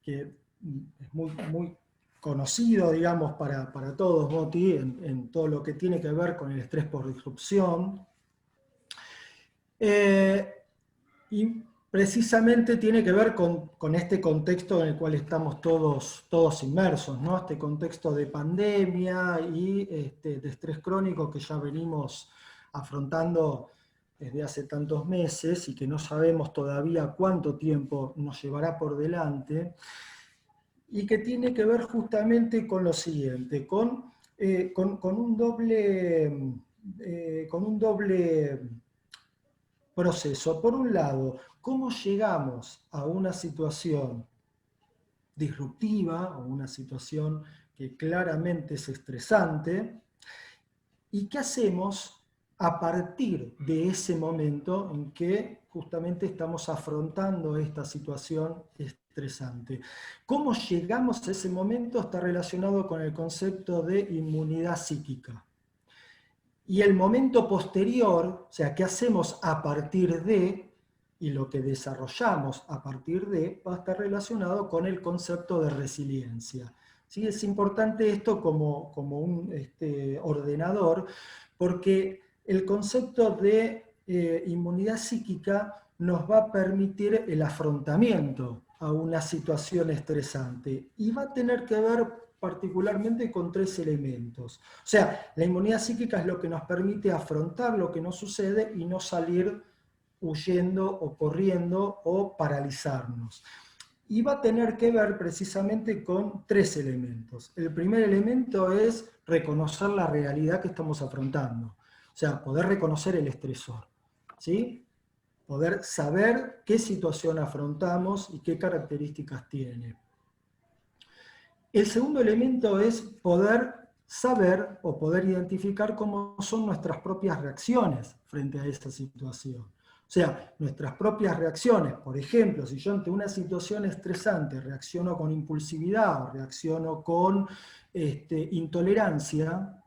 que es muy conocido, digamos, para todos, Moti, en todo lo que tiene que ver con el estrés por disrupción. Y precisamente tiene que ver con este contexto en el cual estamos todos inmersos, ¿no? Este contexto de pandemia y de estrés crónico que ya venimos afrontando desde hace tantos meses y que no sabemos todavía cuánto tiempo nos llevará por delante, y que tiene que ver justamente con lo siguiente, con un doble proceso. Por un lado, cómo llegamos a una situación disruptiva o una situación que claramente es estresante, y qué hacemos a partir de ese momento en que justamente estamos afrontando esta situación estresante. Cómo llegamos a ese momento está relacionado con el concepto de inmunidad psíquica. Y el momento posterior, o sea, qué hacemos a partir de, y lo que desarrollamos a partir de, va a estar relacionado con el concepto de resiliencia. ¿Sí? Es importante esto como un ordenador, porque el concepto de inmunidad psíquica nos va a permitir el afrontamiento a una situación estresante, y va a tener que ver particularmente con 3 elementos. O sea, la inmunidad psíquica es lo que nos permite afrontar lo que nos sucede y no salir huyendo o corriendo o paralizarnos. Y va a tener que ver precisamente con 3 elementos. El primer elemento es reconocer la realidad que estamos afrontando. O sea, poder reconocer el estresor, ¿sí? Poder saber qué situación afrontamos y qué características tiene. El segundo elemento es poder saber o poder identificar cómo son nuestras propias reacciones frente a esta situación. O sea, nuestras propias reacciones, por ejemplo, si yo ante una situación estresante reacciono con impulsividad o reacciono con intolerancia,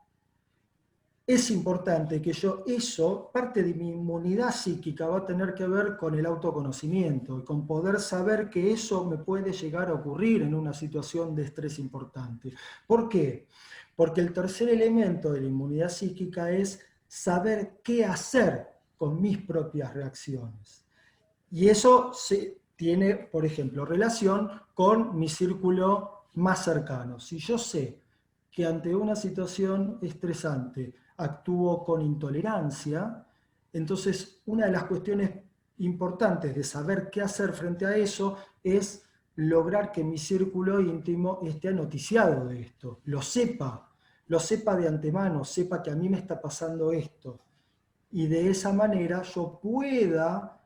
es importante que parte de mi inmunidad psíquica va a tener que ver con el autoconocimiento y con poder saber que eso me puede llegar a ocurrir en una situación de estrés importante. ¿Por qué? Porque el tercer elemento de la inmunidad psíquica es saber qué hacer con mis propias reacciones. Y eso tiene, por ejemplo, relación con mi círculo más cercano. Si yo sé que ante una situación estresante actúo con intolerancia, entonces una de las cuestiones importantes de saber qué hacer frente a eso es lograr que mi círculo íntimo esté noticiado de esto, lo sepa de antemano, sepa que a mí me está pasando esto, y de esa manera yo pueda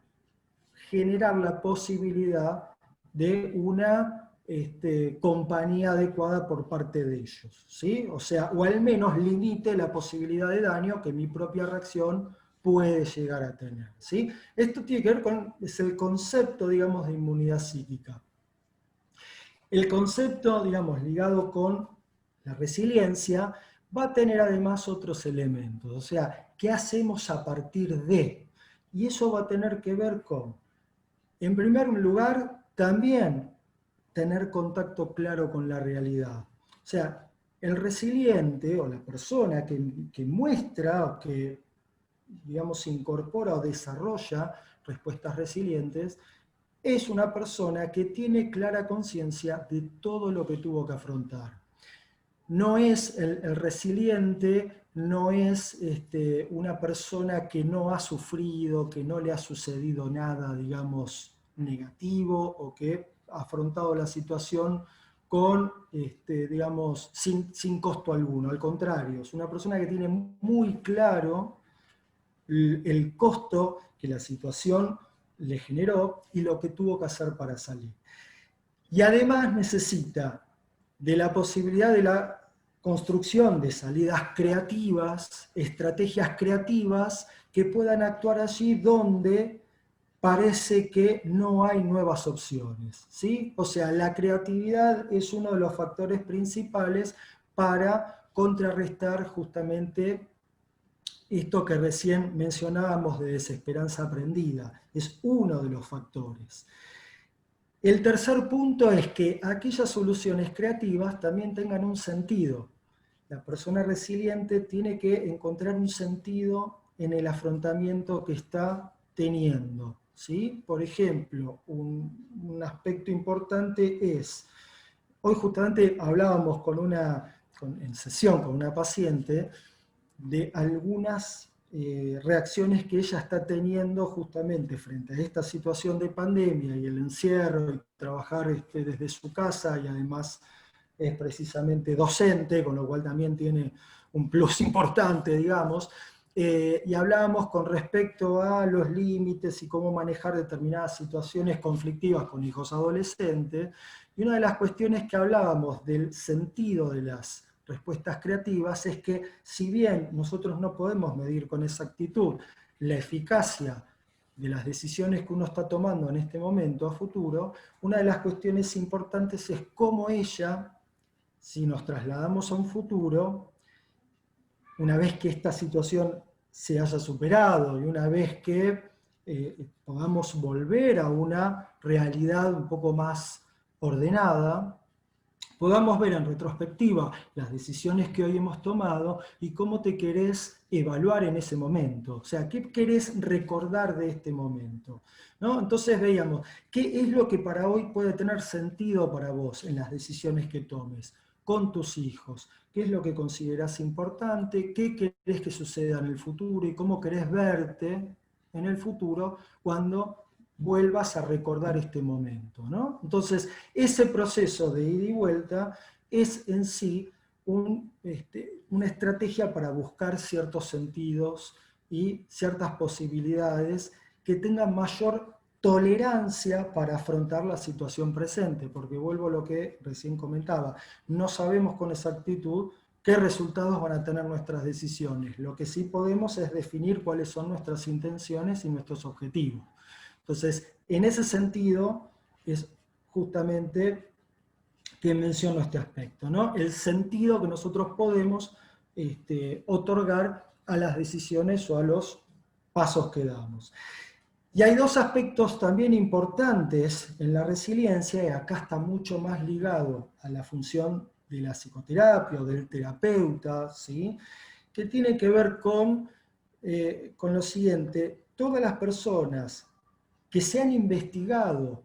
generar la posibilidad de una compañía adecuada por parte de ellos, ¿sí? O sea, o al menos limite la posibilidad de daño que mi propia reacción puede llegar a tener, ¿sí? Esto tiene que ver es el concepto, digamos, de inmunidad psíquica. El concepto, digamos, ligado con la resiliencia, va a tener además otros elementos, o sea, ¿qué hacemos a partir de? Y eso va a tener que ver con, en primer lugar, también tener contacto claro con la realidad. O sea, el resiliente o la persona que muestra o que, digamos, incorpora o desarrolla respuestas resilientes, es una persona que tiene clara conciencia de todo lo que tuvo que afrontar. No es el resiliente, no es una persona que no ha sufrido, que no le ha sucedido nada, digamos, negativo, o que ha afrontado la situación con, digamos, sin costo alguno. Al contrario, es una persona que tiene muy claro el costo que la situación le generó y lo que tuvo que hacer para salir. Y además necesita de la posibilidad construcción de salidas creativas, estrategias creativas que puedan actuar allí donde parece que no hay nuevas opciones, ¿sí? O sea, la creatividad es uno de los factores principales para contrarrestar justamente esto que recién mencionábamos de desesperanza aprendida. Es uno de los factores. El tercer punto es que aquellas soluciones creativas también tengan un sentido. La persona resiliente tiene que encontrar un sentido en el afrontamiento que está teniendo, ¿sí? Por ejemplo, un aspecto importante es, hoy justamente hablábamos en sesión con una paciente de algunas reacciones que ella está teniendo justamente frente a esta situación de pandemia y el encierro y trabajar desde su casa, y además es precisamente docente, con lo cual también tiene un plus importante, digamos, y hablábamos con respecto a los límites y cómo manejar determinadas situaciones conflictivas con hijos adolescentes, y una de las cuestiones que hablábamos del sentido de las respuestas creativas es que, si bien nosotros no podemos medir con exactitud la eficacia de las decisiones que uno está tomando en este momento a futuro, una de las cuestiones importantes es cómo ella, si nos trasladamos a un futuro, una vez que esta situación se haya superado y una vez que podamos volver a una realidad un poco más ordenada, podamos ver en retrospectiva las decisiones que hoy hemos tomado y cómo te querés evaluar en ese momento. O sea, ¿qué querés recordar de este momento? ¿No? Entonces veíamos, ¿qué es lo que para hoy puede tener sentido para vos en las decisiones que tomes con tus hijos? ¿Qué es lo que considerás importante? ¿Qué querés que suceda en el futuro? ¿Y cómo querés verte en el futuro cuando vuelvas a recordar este momento, ¿no? Entonces, ese proceso de ida y vuelta es en sí una estrategia para buscar ciertos sentidos y ciertas posibilidades que tengan mayor tolerancia para afrontar la situación presente, porque vuelvo a lo que recién comentaba, no sabemos con exactitud qué resultados van a tener nuestras decisiones. Lo que sí podemos es definir cuáles son nuestras intenciones y nuestros objetivos. Entonces, en ese sentido, es justamente que menciono este aspecto, ¿no? El sentido que nosotros podemos otorgar a las decisiones o a los pasos que damos. Y hay dos aspectos también importantes en la resiliencia, y acá está mucho más ligado a la función de la psicoterapia o del terapeuta, ¿sí? Que tiene que ver con lo siguiente: todas las personas que se han investigado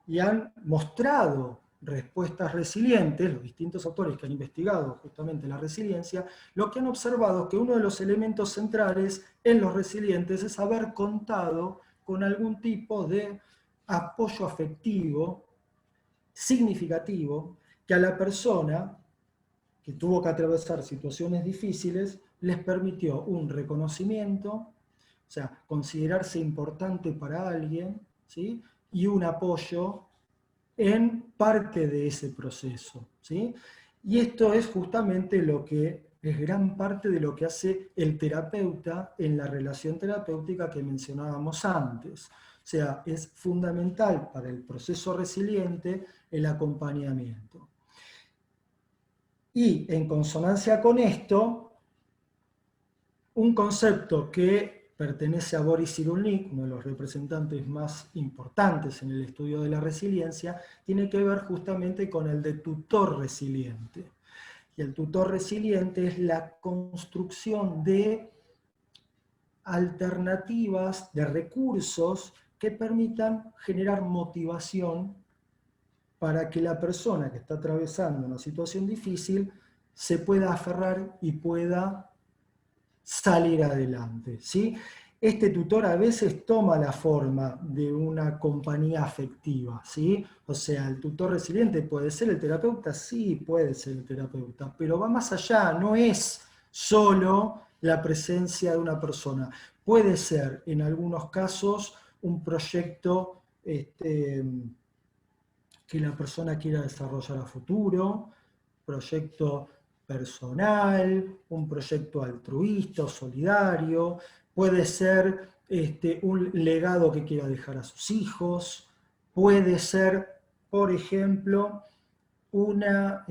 y han mostrado respuestas resilientes, los distintos autores que han investigado justamente la resiliencia, lo que han observado es que uno de los elementos centrales en los resilientes es haber contado con algún tipo de apoyo afectivo significativo que a la persona que tuvo que atravesar situaciones difíciles les permitió un reconocimiento, o sea, considerarse importante para alguien, ¿sí? Y un apoyo en parte de ese proceso, ¿sí? Y esto es justamente lo que es gran parte de lo que hace el terapeuta en la relación terapéutica que mencionábamos antes. O sea, es fundamental para el proceso resiliente el acompañamiento. Y en consonancia con esto, un concepto que pertenece a Boris Cyrulnik, uno de los representantes más importantes en el estudio de la resiliencia, tiene que ver justamente con el de tutor resiliente. Y el tutor resiliente es la construcción de alternativas, de recursos que permitan generar motivación para que la persona que está atravesando una situación difícil se pueda aferrar y pueda salir adelante, ¿sí? Este tutor a veces toma la forma de una compañía afectiva, ¿sí? O sea, el tutor resiliente puede ser el terapeuta, sí, puede ser el terapeuta, pero va más allá, no es solo la presencia de una persona. Puede ser, en algunos casos, un proyecto que la persona quiera desarrollar a futuro. proyecto personal, un proyecto altruista o solidario, puede ser un legado que quiera dejar a sus hijos, puede ser, por ejemplo, una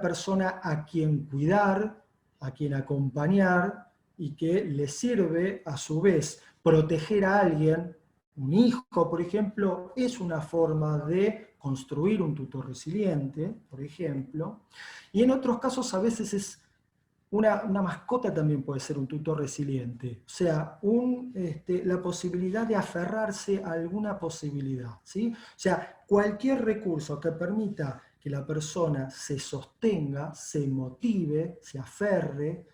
persona a quien cuidar, a quien acompañar, y que le sirve a su vez proteger a alguien. Un hijo, por ejemplo, es una forma de construir un tutor resiliente, por ejemplo, y en otros casos a veces una mascota también puede ser un tutor resiliente, o sea, la posibilidad de aferrarse a alguna posibilidad, ¿sí? O sea, cualquier recurso que permita que la persona se sostenga, se motive, se aferre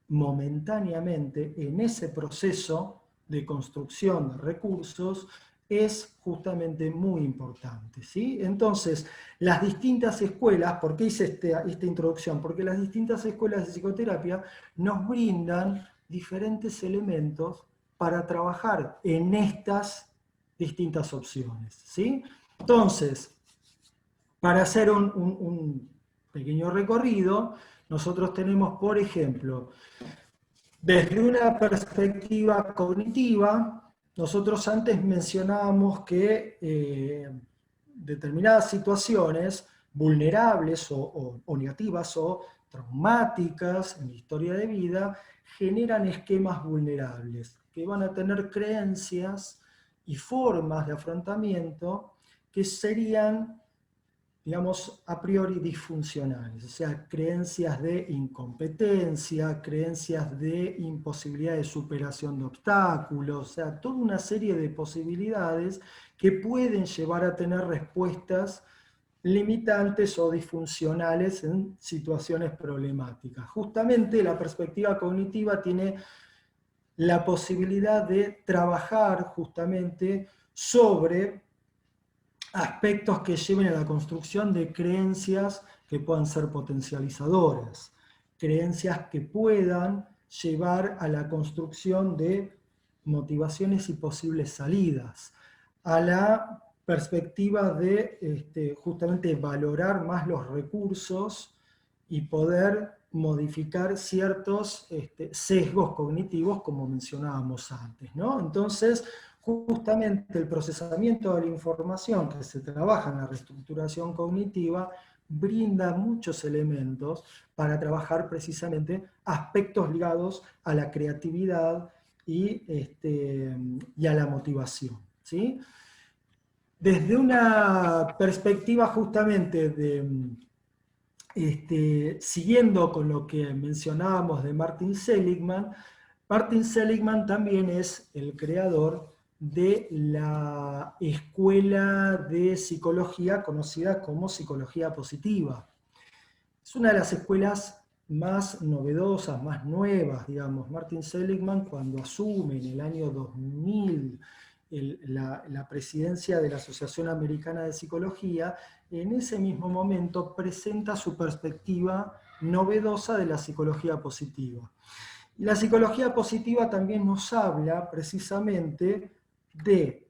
momentáneamente en ese proceso de construcción de recursos es justamente muy importante, ¿sí? Entonces, las distintas escuelas, ¿por qué hice esta introducción? Porque las distintas escuelas de psicoterapia nos brindan diferentes elementos para trabajar en estas distintas opciones, ¿sí? Entonces, para hacer un pequeño recorrido, nosotros tenemos, por ejemplo, desde una perspectiva cognitiva, nosotros antes mencionábamos que determinadas situaciones vulnerables o negativas o traumáticas en la historia de vida generan esquemas vulnerables que van a tener creencias y formas de afrontamiento que serían, digamos, a priori disfuncionales, o sea, creencias de incompetencia, creencias de imposibilidad de superación de obstáculos, o sea, toda una serie de posibilidades que pueden llevar a tener respuestas limitantes o disfuncionales en situaciones problemáticas. Justamente la perspectiva cognitiva tiene la posibilidad de trabajar justamente sobre aspectos que lleven a la construcción de creencias que puedan ser potencializadoras, creencias que puedan llevar a la construcción de motivaciones y posibles salidas, a la perspectiva de justamente valorar más los recursos y poder modificar ciertos sesgos cognitivos, como mencionábamos antes, ¿no? Entonces, justamente el procesamiento de la información que se trabaja en la reestructuración cognitiva brinda muchos elementos para trabajar precisamente aspectos ligados a la creatividad y a la motivación, ¿sí? Desde una perspectiva justamente siguiendo con lo que mencionábamos de Martin Seligman también es el creador de la escuela de psicología conocida como psicología positiva. Es una de las escuelas más novedosas, más nuevas, digamos. Martin Seligman, cuando asume en el año 2000 la presidencia de la Asociación Americana de Psicología, en ese mismo momento presenta su perspectiva novedosa de la psicología positiva. Y la psicología positiva también nos habla precisamente de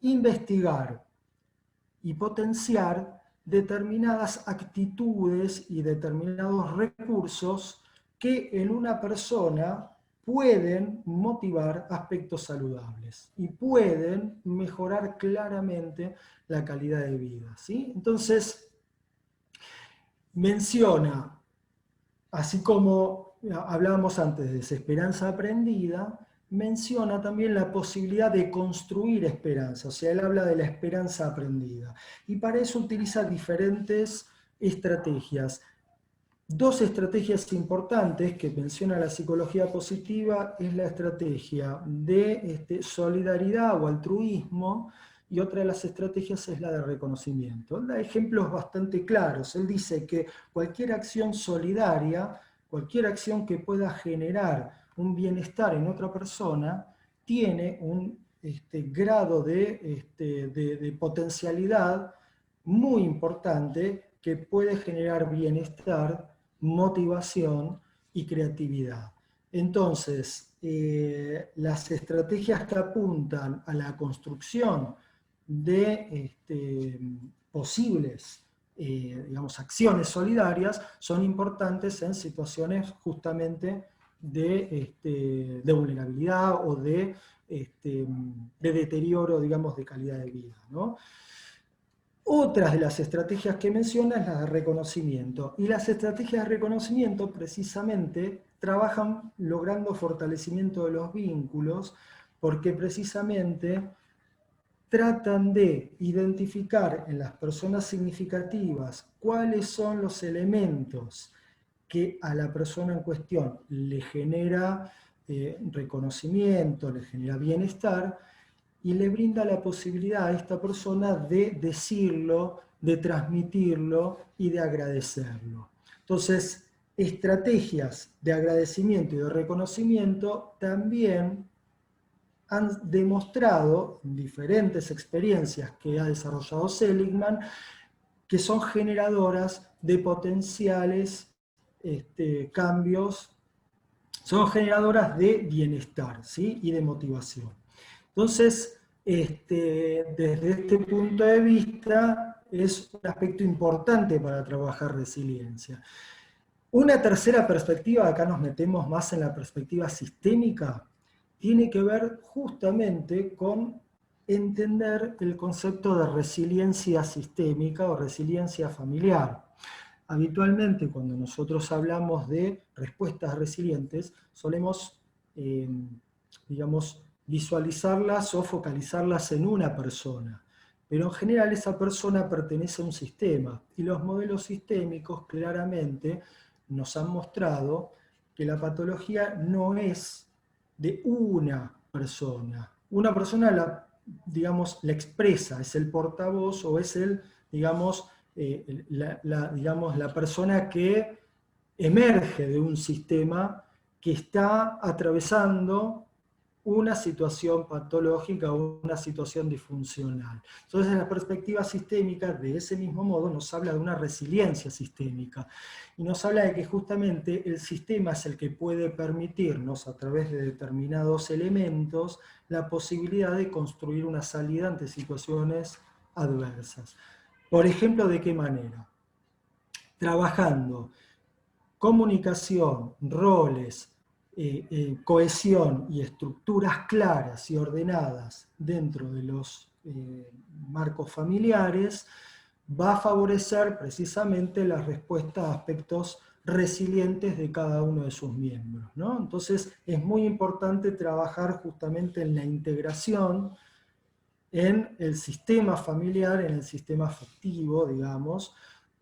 investigar y potenciar determinadas actitudes y determinados recursos que en una persona pueden motivar aspectos saludables y pueden mejorar claramente la calidad de vida, ¿sí? Entonces, menciona, así como hablábamos antes de desesperanza aprendida, menciona también la posibilidad de construir esperanza, o sea, él habla de la esperanza aprendida. Y para eso utiliza diferentes estrategias. Dos estrategias importantes que menciona la psicología positiva es la estrategia de solidaridad o altruismo, y otra de las estrategias es la de reconocimiento. Él da ejemplos bastante claros. Él dice que cualquier acción solidaria, cualquier acción que pueda generar un bienestar en otra persona, tiene un grado de potencialidad muy importante que puede generar bienestar, motivación y creatividad. Entonces, las estrategias que apuntan a la construcción de posibles digamos, acciones solidarias son importantes en situaciones justamente de vulnerabilidad o de deterioro, digamos, de calidad de vida, ¿no? Otras de las estrategias que menciona es la de reconocimiento. Y las estrategias de reconocimiento precisamente trabajan logrando fortalecimiento de los vínculos, porque precisamente tratan de identificar en las personas significativas cuáles son los elementos que a la persona en cuestión le genera reconocimiento, le genera bienestar, y le brinda la posibilidad a esta persona de decirlo, de transmitirlo y de agradecerlo. Entonces, estrategias de agradecimiento y de reconocimiento también han demostrado en diferentes experiencias que ha desarrollado Seligman que son generadoras de potenciales cambios, son generadoras de bienestar, ¿sí? Y de motivación. Entonces, desde este punto de vista, es un aspecto importante para trabajar resiliencia. Una tercera perspectiva, acá nos metemos más en la perspectiva sistémica, tiene que ver justamente con entender el concepto de resiliencia sistémica o resiliencia familiar. Habitualmente, cuando nosotros hablamos de respuestas resilientes, solemos, digamos, visualizarlas o focalizarlas en una persona. Pero en general esa persona pertenece a un sistema. Y los modelos sistémicos claramente nos han mostrado que la patología no es de una persona. Una persona digamos, la expresa, es el portavoz o es el, digamos, la persona que emerge de un sistema que está atravesando una situación patológica o una situación disfuncional. Entonces, la perspectiva sistémica, de ese mismo modo, nos habla de una resiliencia sistémica. Y nos habla de que justamente el sistema es el que puede permitirnos, a través de determinados elementos, la posibilidad de construir una salida ante situaciones adversas. Por ejemplo, ¿de qué manera? Trabajando comunicación, roles, cohesión y estructuras claras y ordenadas dentro de los marcos familiares, va a favorecer precisamente la respuesta a aspectos resilientes de cada uno de sus miembros, ¿no? Entonces es muy importante trabajar justamente en la integración en el sistema familiar, en el sistema afectivo, digamos,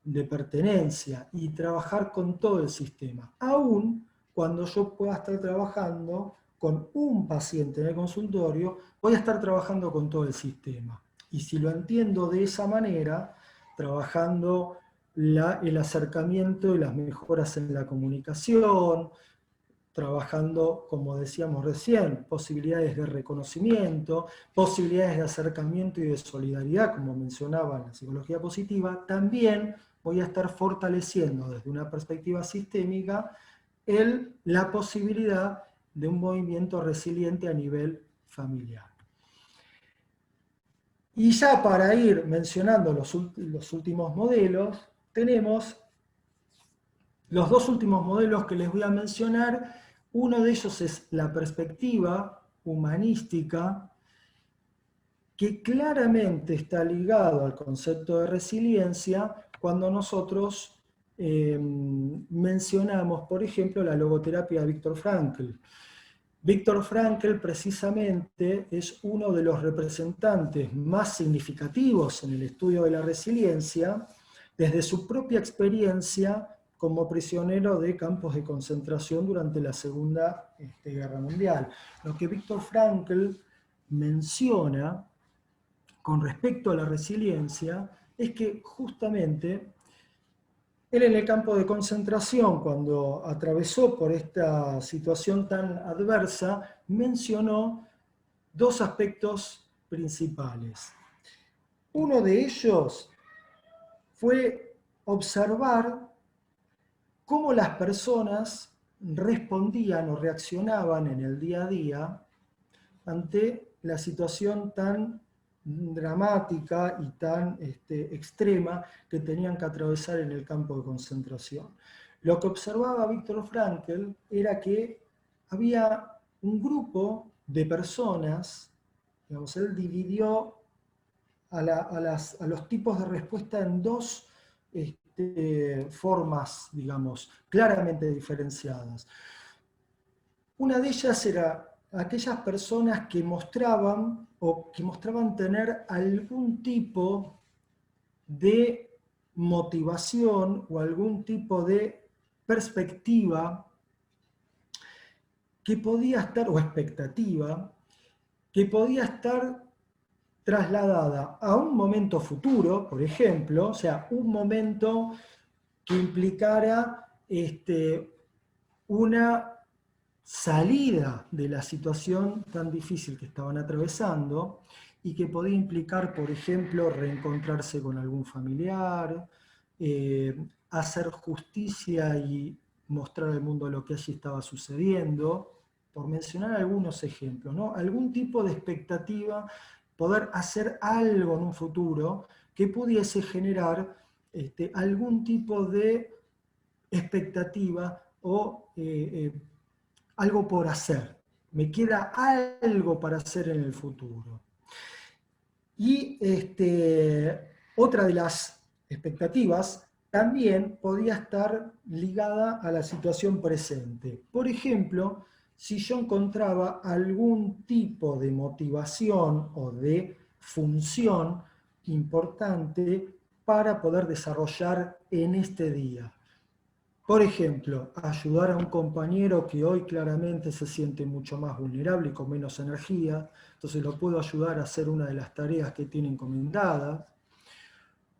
de pertenencia, y trabajar con todo el sistema, aún cuando yo pueda estar trabajando con un paciente en el consultorio, voy a estar trabajando con todo el sistema. Y si lo entiendo de esa manera, trabajando el acercamiento y las mejoras en la comunicación, trabajando, como decíamos recién, posibilidades de reconocimiento, posibilidades de acercamiento y de solidaridad, como mencionaba en la psicología positiva, también voy a estar fortaleciendo desde una perspectiva sistémica la posibilidad de un movimiento resiliente a nivel familiar. Y ya para ir mencionando los últimos modelos, tenemos los dos últimos modelos que les voy a mencionar. Uno de ellos es la perspectiva humanística, que claramente está ligado al concepto de resiliencia cuando nosotros mencionamos, por ejemplo, la logoterapia de Viktor Frankl. Viktor Frankl precisamente es uno de los representantes más significativos en el estudio de la resiliencia, desde su propia experiencia como prisionero de campos de concentración durante la Segunda Guerra Mundial. Lo que Viktor Frankl menciona con respecto a la resiliencia es que justamente él en el campo de concentración, cuando atravesó por esta situación tan adversa, mencionó dos aspectos principales. Uno de ellos fue observar cómo las personas respondían o reaccionaban en el día a día ante la situación tan dramática y tan extrema que tenían que atravesar en el campo de concentración. Lo que observaba Viktor Frankl era que había un grupo de personas, digamos, él dividió a los tipos de respuesta en dos formas, digamos, claramente diferenciadas. Una de ellas era aquellas personas que mostraban tener algún tipo de motivación o algún tipo de perspectiva que podía estar, o expectativa, que podía estar trasladada a un momento futuro, por ejemplo, o sea, un momento que implicara una salida de la situación tan difícil que estaban atravesando y que podía implicar, por ejemplo, reencontrarse con algún familiar, hacer justicia y mostrar al mundo lo que allí estaba sucediendo, por mencionar algunos ejemplos, ¿no? Algún tipo de expectativa, poder hacer algo en un futuro que pudiese generar algún tipo de expectativa o algo por hacer. Me queda algo para hacer en el futuro. Y otra de las expectativas también podía estar ligada a la situación presente. Por ejemplo, si yo encontraba algún tipo de motivación o de función importante para poder desarrollar en este día. Por ejemplo, ayudar a un compañero que hoy claramente se siente mucho más vulnerable y con menos energía, entonces lo puedo ayudar a hacer una de las tareas que tiene encomendadas,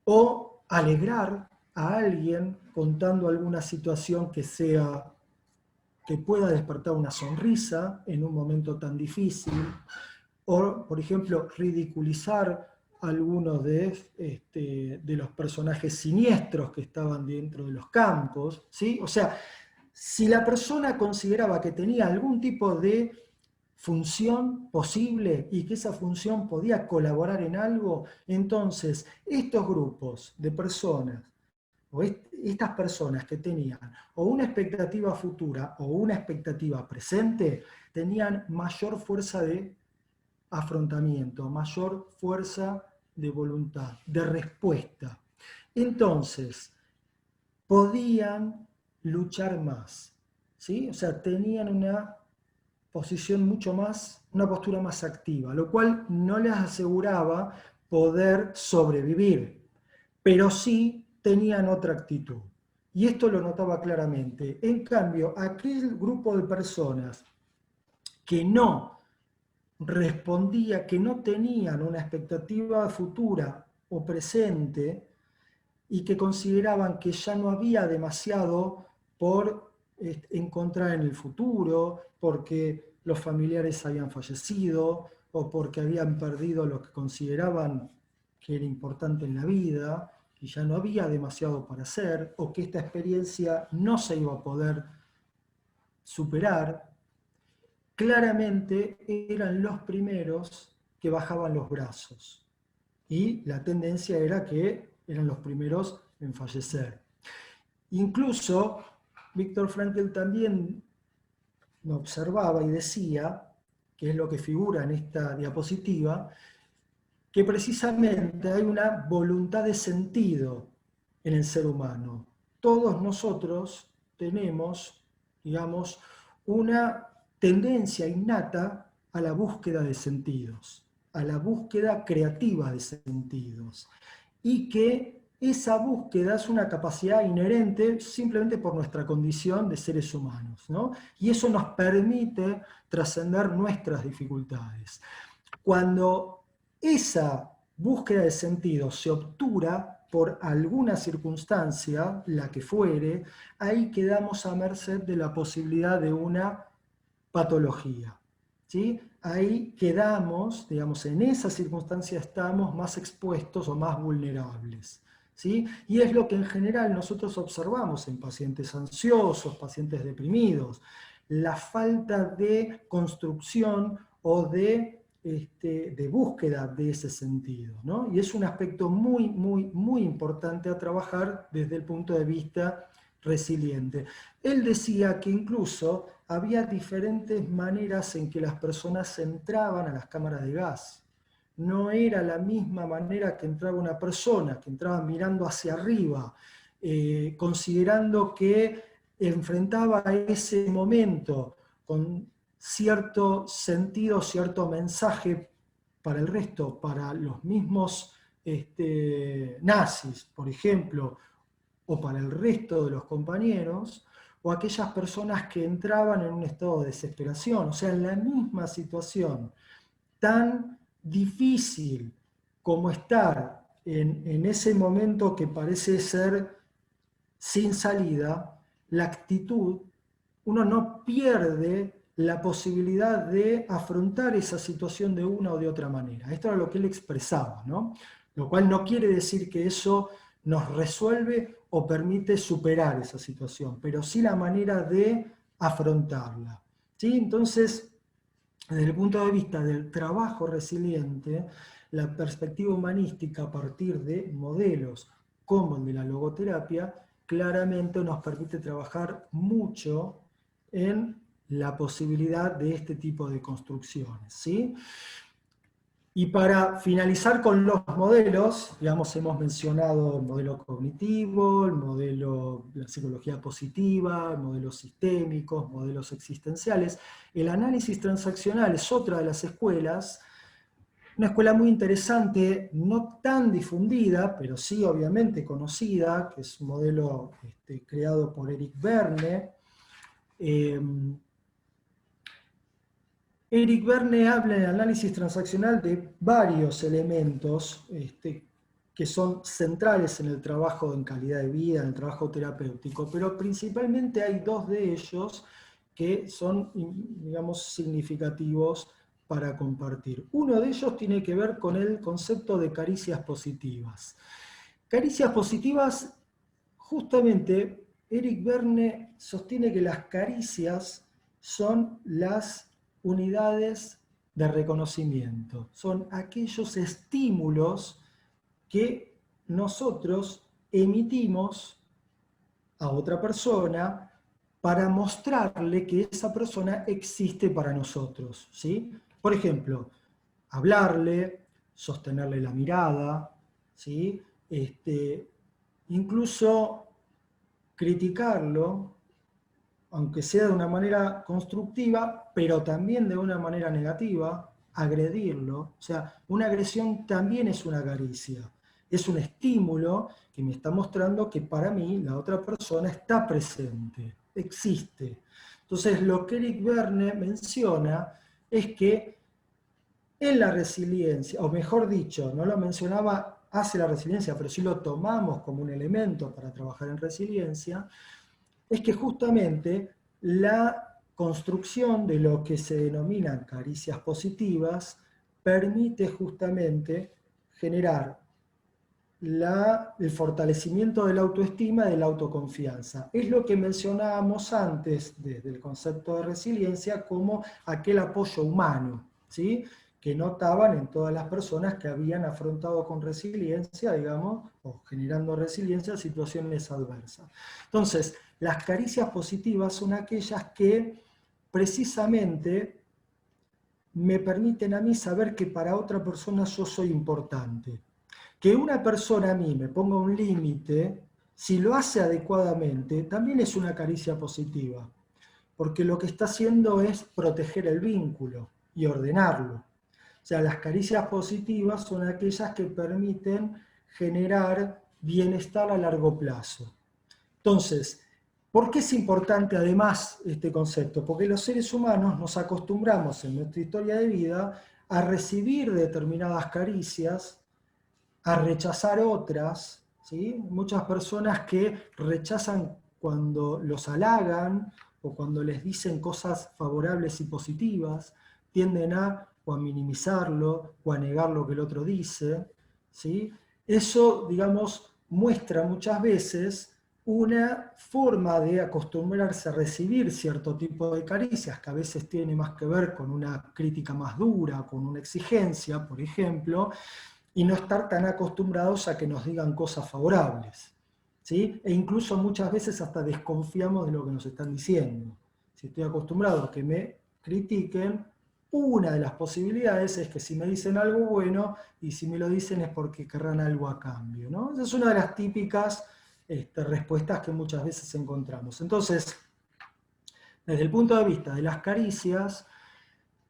o alegrar a alguien contando alguna situación que pueda despertar una sonrisa en un momento tan difícil, o, por ejemplo, ridiculizar a algunos de los personajes siniestros que estaban dentro de los campos, ¿sí? O sea, si la persona consideraba que tenía algún tipo de función posible y que esa función podía colaborar en algo, entonces estos grupos de personas, o estas personas que tenían o una expectativa futura o una expectativa presente, tenían mayor fuerza de afrontamiento, mayor fuerza de voluntad, de respuesta. Entonces, podían luchar más, ¿sí? O sea, tenían una posición una postura más activa, lo cual no les aseguraba poder sobrevivir, pero sí tenían otra actitud. Y esto lo notaba claramente. En cambio, aquel grupo de personas que no respondía, que no tenían una expectativa futura o presente y que consideraban que ya no había demasiado por encontrar en el futuro, porque los familiares habían fallecido o porque habían perdido lo que consideraban que era importante en la vida y ya no había demasiado para hacer, o que esta experiencia no se iba a poder superar, claramente eran los primeros que bajaban los brazos. Y la tendencia era que eran los primeros en fallecer. Incluso, Viktor Frankl también observaba y decía, que es lo que figura en esta diapositiva, que precisamente hay una voluntad de sentido en el ser humano. Todos nosotros tenemos, digamos, una tendencia innata a la búsqueda de sentidos, a la búsqueda creativa de sentidos, y que esa búsqueda es una capacidad inherente simplemente por nuestra condición de seres humanos, ¿no? Y eso nos permite trascender nuestras dificultades. Cuando esa búsqueda de sentido se obtura por alguna circunstancia, la que fuere, ahí quedamos a merced de la posibilidad de una patología, ¿sí? Ahí quedamos, digamos, en esa circunstancia estamos más expuestos o más vulnerables, ¿sí? Y es lo que en general nosotros observamos en pacientes ansiosos, pacientes deprimidos, la falta de construcción o de de búsqueda de ese sentido, ¿no? Y es un aspecto muy, muy, muy importante a trabajar desde el punto de vista resiliente. Él decía que incluso había diferentes maneras en que las personas entraban a las cámaras de gas. No era la misma manera que entraba una persona, que entraba mirando hacia arriba, considerando que enfrentaba ese momento con cierto sentido, cierto mensaje para el resto, para los mismos nazis, por ejemplo, o para el resto de los compañeros, o aquellas personas que entraban en un estado de desesperación, o sea, en la misma situación tan difícil como estar en ese momento que parece ser sin salida, la actitud, uno no pierde la posibilidad de afrontar esa situación de una o de otra manera. Esto era lo que él expresaba, ¿no? Lo cual no quiere decir que eso nos resuelve o permite superar esa situación, pero sí la manera de afrontarla. ¿Sí? Entonces, desde el punto de vista del trabajo resiliente, la perspectiva humanística a partir de modelos como el de la logoterapia, claramente nos permite trabajar mucho en la posibilidad de este tipo de construcciones, ¿sí? Y para finalizar con los modelos, digamos, hemos mencionado el modelo cognitivo, el modelo de la psicología positiva, modelos sistémicos, modelos existenciales. El análisis transaccional es otra de las escuelas, una escuela muy interesante, no tan difundida, pero sí obviamente conocida, que es un modelo creado por Eric Berne. Eric Berne habla en el análisis transaccional de varios elementos que son centrales en el trabajo en calidad de vida, en el trabajo terapéutico, pero principalmente hay dos de ellos que son, digamos, significativos para compartir. Uno de ellos tiene que ver con el concepto de caricias positivas. Caricias positivas, justamente, Eric Berne sostiene que las caricias son las unidades de reconocimiento, son aquellos estímulos que nosotros emitimos a otra persona para mostrarle que esa persona existe para nosotros, ¿sí? Por ejemplo, hablarle, sostenerle la mirada, ¿sí? Incluso criticarlo, aunque sea de una manera constructiva, pero también de una manera negativa, agredirlo. O sea, una agresión también es una caricia. Es un estímulo que me está mostrando que para mí la otra persona está presente, existe. Entonces, lo que Eric Berne menciona es que en la resiliencia, o mejor dicho, no lo mencionaba hacia la resiliencia, pero sí lo tomamos como un elemento para trabajar en resiliencia, es que justamente la construcción de lo que se denominan caricias positivas permite justamente generar el fortalecimiento de la autoestima y de la autoconfianza. Es lo que mencionábamos antes desde el concepto de resiliencia como aquel apoyo humano, ¿sí? Que notaban en todas las personas que habían afrontado con resiliencia, digamos, o generando resiliencia, situaciones adversas. Entonces, las caricias positivas son aquellas que precisamente me permiten a mí saber que para otra persona yo soy importante. Que una persona a mí me ponga un límite, si lo hace adecuadamente, también es una caricia positiva, porque lo que está haciendo es proteger el vínculo y ordenarlo. O sea, las caricias positivas son aquellas que permiten generar bienestar a largo plazo. Entonces, ¿por qué es importante además este concepto? Porque los seres humanos nos acostumbramos en nuestra historia de vida a recibir determinadas caricias, a rechazar otras, ¿sí? Muchas personas que rechazan cuando los halagan o cuando les dicen cosas favorables y positivas, tienden a o a minimizarlo o a negar lo que el otro dice, ¿sí? Eso, digamos, muestra muchas veces una forma de acostumbrarse a recibir cierto tipo de caricias, que a veces tiene más que ver con una crítica más dura, con una exigencia, por ejemplo, y no estar tan acostumbrados a que nos digan cosas favorables, ¿sí? E incluso muchas veces hasta desconfiamos de lo que nos están diciendo. Si estoy acostumbrado a que me critiquen, una de las posibilidades es que si me dicen algo bueno, y si me lo dicen es porque querrán algo a cambio, ¿no? Esa es una de las típicas respuestas que muchas veces encontramos. Entonces, desde el punto de vista de las caricias,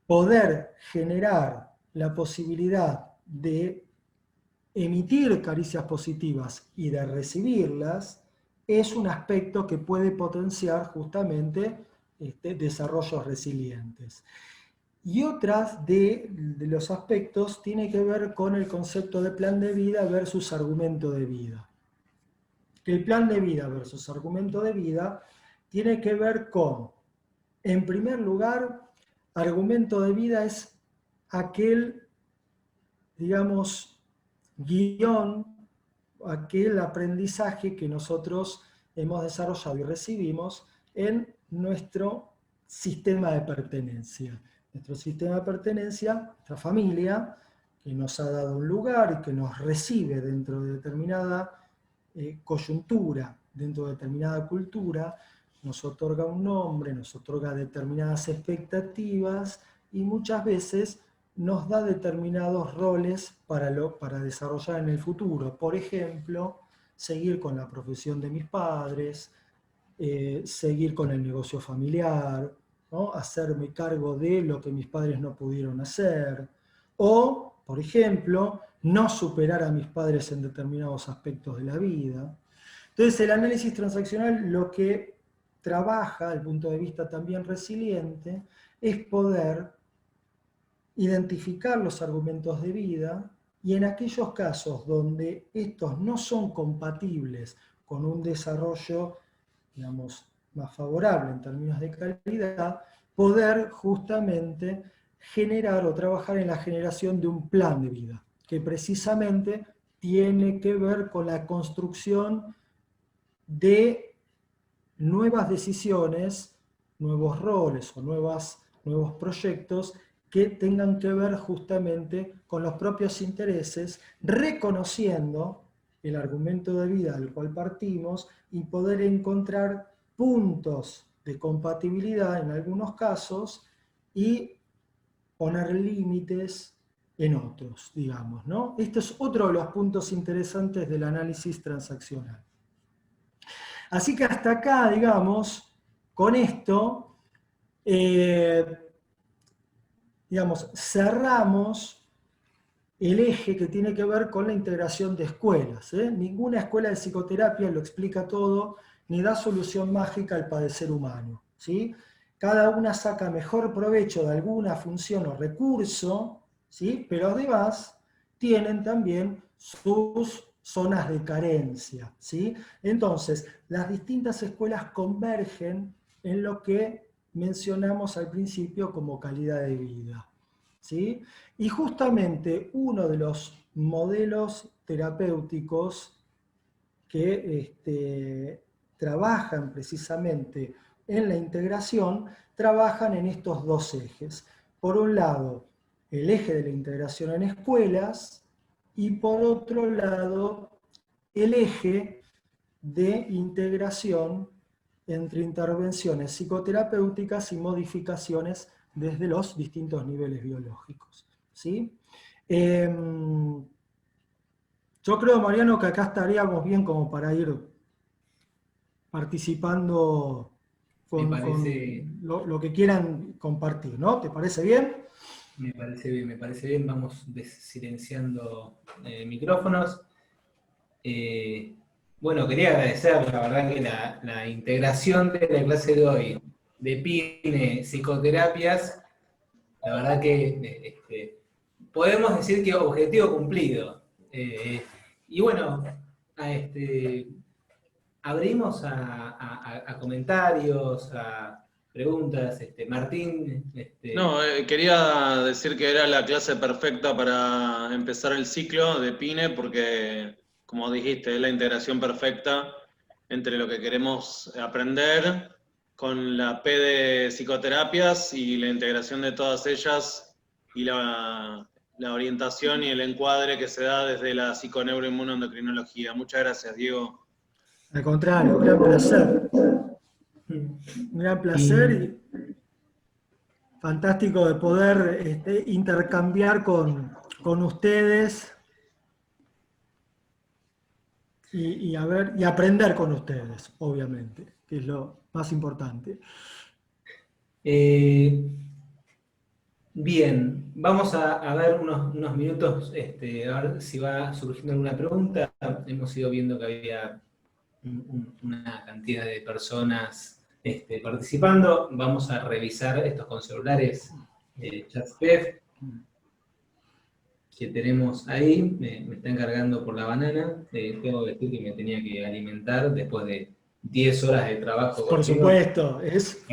poder generar la posibilidad de emitir caricias positivas y de recibirlas es un aspecto que puede potenciar justamente desarrollos resilientes. Y otras de los aspectos tiene que ver con el concepto de plan de vida versus argumento de vida. El plan de vida versus argumento de vida tiene que ver con, en primer lugar, argumento de vida es aquel, digamos, guión, aquel aprendizaje que nosotros hemos desarrollado y recibimos en nuestro sistema de pertenencia. Nuestro sistema de pertenencia, nuestra familia, que nos ha dado un lugar y que nos recibe dentro de determinada coyuntura, dentro de determinada cultura, nos otorga un nombre, nos otorga determinadas expectativas y muchas veces nos da determinados roles para desarrollar en el futuro. Por ejemplo, seguir con la profesión de mis padres, seguir con el negocio familiar, ¿no? Hacerme cargo de lo que mis padres no pudieron hacer, o, por ejemplo, no superar a mis padres en determinados aspectos de la vida. Entonces, el análisis transaccional lo que trabaja, desde el punto de vista también resiliente, es poder identificar los argumentos de vida y en aquellos casos donde estos no son compatibles con un desarrollo, digamos, más favorable en términos de calidad, poder justamente generar o trabajar en la generación de un plan de vida, que precisamente tiene que ver con la construcción de nuevas decisiones, nuevos roles o nuevos proyectos que tengan que ver justamente con los propios intereses, reconociendo el argumento de vida del cual partimos y poder encontrar puntos de compatibilidad en algunos casos y poner límites en otros, digamos, ¿no? Este es otro de los puntos interesantes del análisis transaccional. Así que hasta acá, digamos, con esto, digamos, cerramos el eje que tiene que ver con la integración de escuelas. Ninguna escuela de psicoterapia lo explica todo, ni da solución mágica al padecer humano, ¿sí? Cada una saca mejor provecho de alguna función o recurso, ¿sí? Pero además tienen también sus zonas de carencia, ¿sí? Entonces, las distintas escuelas convergen en lo que mencionamos al principio como calidad de vida, ¿sí? Y justamente uno de los modelos terapéuticos que trabajan precisamente en la integración, trabajan en estos dos ejes. Por un lado, el eje de la integración en escuelas, y por otro lado, el eje de integración entre intervenciones psicoterapéuticas y modificaciones desde los distintos niveles biológicos, ¿sí? Yo creo, Mariano, que acá estaríamos bien como para ir participando con lo que quieran compartir, ¿no? ¿Te parece bien? Me parece bien. Vamos silenciando micrófonos. Bueno, quería agradecer, la verdad, que la integración de la clase de hoy de PINE Psicoterapias, la verdad que podemos decir que objetivo cumplido. Y bueno, abrimos a comentarios, a preguntas. Martín. No, quería decir que era la clase perfecta para empezar el ciclo de PINE porque, como dijiste, es la integración perfecta entre lo que queremos aprender con la P de psicoterapias y la integración de todas ellas y la orientación y el encuadre que se da desde la psiconeuroinmunoendocrinología. Muchas gracias, Diego. Al contrario, un gran placer. Un gran placer y fantástico de poder intercambiar con ustedes y aprender con ustedes, obviamente, que es lo más importante. Bien, vamos a ver unos minutos, a ver si va surgiendo alguna pregunta. Hemos ido viendo que había una cantidad de personas participando. Vamos a revisar estos con celulares ChatSpef que tenemos ahí. Me está encargando por la banana. Tengo que decir que me tenía que alimentar después de 10 horas de trabajo. Por supuesto, es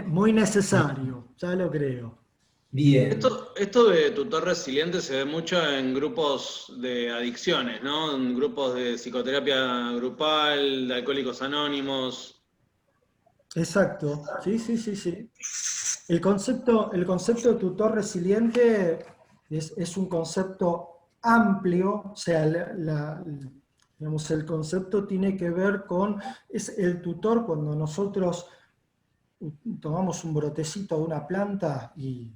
muy necesario, ya lo creo. Bien. Esto de tutor resiliente se ve mucho en grupos de adicciones, ¿no? En grupos de psicoterapia grupal, de alcohólicos anónimos. Exacto, sí. El concepto de tutor resiliente es un concepto amplio, o sea, digamos, el concepto tiene que ver con, es el tutor cuando nosotros tomamos un brotecito de una planta y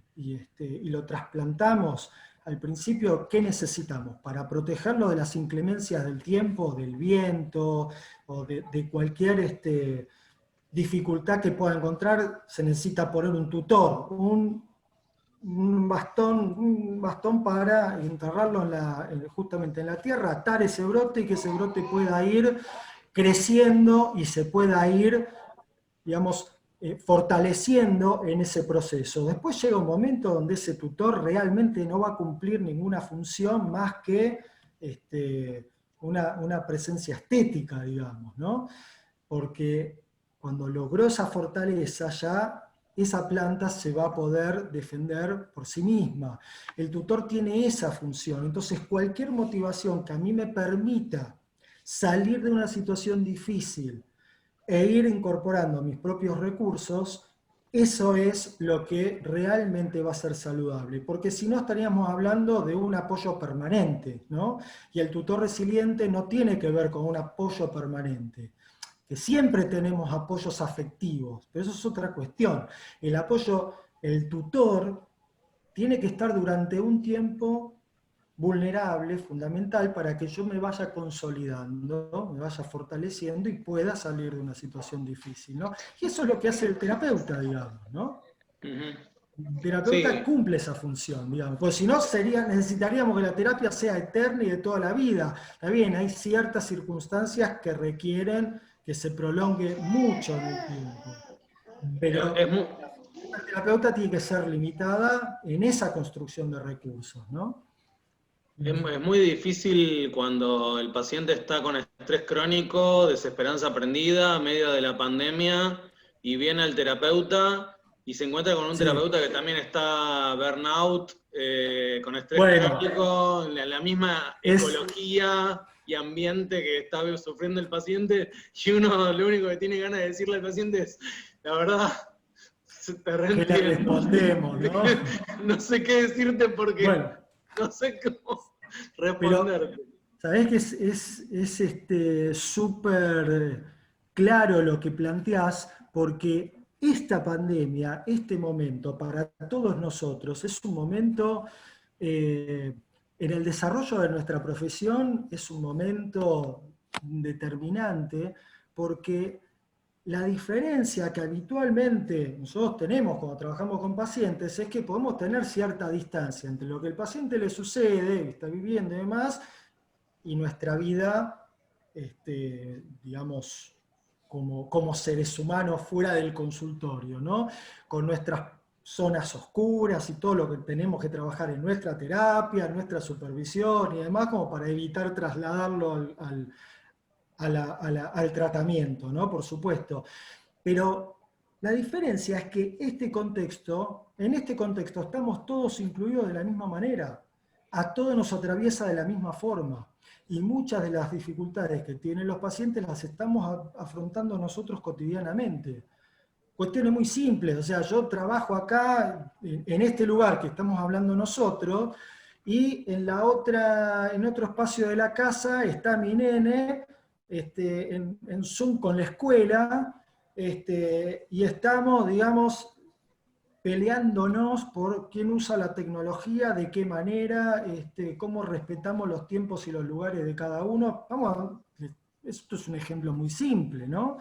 lo trasplantamos. Al principio, ¿qué necesitamos? Para protegerlo de las inclemencias del tiempo, del viento o de cualquier dificultad que pueda encontrar, se necesita poner un tutor, un bastón para enterrarlo justamente en la tierra, atar ese brote y que ese brote pueda ir creciendo y se pueda ir, digamos, fortaleciendo en ese proceso. Después llega un momento donde ese tutor realmente no va a cumplir ninguna función más que una presencia estética, digamos, ¿no? Porque cuando logró esa fortaleza ya esa planta se va a poder defender por sí misma. El tutor tiene esa función, entonces cualquier motivación que a mí me permita salir de una situación difícil e ir incorporando mis propios recursos, eso es lo que realmente va a ser saludable, porque si no estaríamos hablando de un apoyo permanente, ¿no? Y el tutor resiliente no tiene que ver con un apoyo permanente, que siempre tenemos apoyos afectivos, pero eso es otra cuestión. El tutor tiene que estar durante un tiempo vulnerable, fundamental, para que yo me vaya consolidando, me vaya fortaleciendo y pueda salir de una situación difícil, ¿no? Y eso es lo que hace el terapeuta, digamos, ¿no? El terapeuta cumple esa función, digamos, porque si no necesitaríamos que la terapia sea eterna y de toda la vida. Está bien, hay ciertas circunstancias que requieren que se prolongue mucho en el tiempo, pero la terapeuta tiene que ser limitada en esa construcción de recursos, ¿no? Es muy difícil cuando el paciente está con estrés crónico, desesperanza prendida, a medio de la pandemia, y viene al terapeuta y se encuentra con un terapeuta que también está burnout, con estrés crónico, la misma ecología y ambiente que está sufriendo el paciente, y uno lo único que tiene ganas de decirle al paciente es, la verdad, te reentiendo. ¿Qué le respondemos, no? No sé qué decirte porque no sé cómo responderte. Pero, ¿sabés que es súper claro lo que planteás? Porque esta pandemia, este momento para todos nosotros es un momento, en el desarrollo de nuestra profesión, es un momento determinante, porque la diferencia que habitualmente nosotros tenemos cuando trabajamos con pacientes es que podemos tener cierta distancia entre lo que el paciente le sucede, está viviendo y demás, y nuestra vida, digamos, como seres humanos fuera del consultorio, ¿no? Con nuestras zonas oscuras y todo lo que tenemos que trabajar en nuestra terapia, en nuestra supervisión y demás, como para evitar trasladarlo al tratamiento, ¿no? Por supuesto. Pero la diferencia es que en este contexto estamos todos incluidos de la misma manera. A todos nos atraviesa de la misma forma. y muchas de las dificultades que tienen los pacientes las estamos afrontando nosotros cotidianamente. Cuestiones muy simples, o sea, yo trabajo acá, en este lugar que estamos hablando nosotros, y en otro espacio de la casa está mi nene, en Zoom con la escuela, y estamos, digamos, peleándonos por quién usa la tecnología, de qué manera, cómo respetamos los tiempos y los lugares de cada uno. Esto es un ejemplo muy simple, ¿no?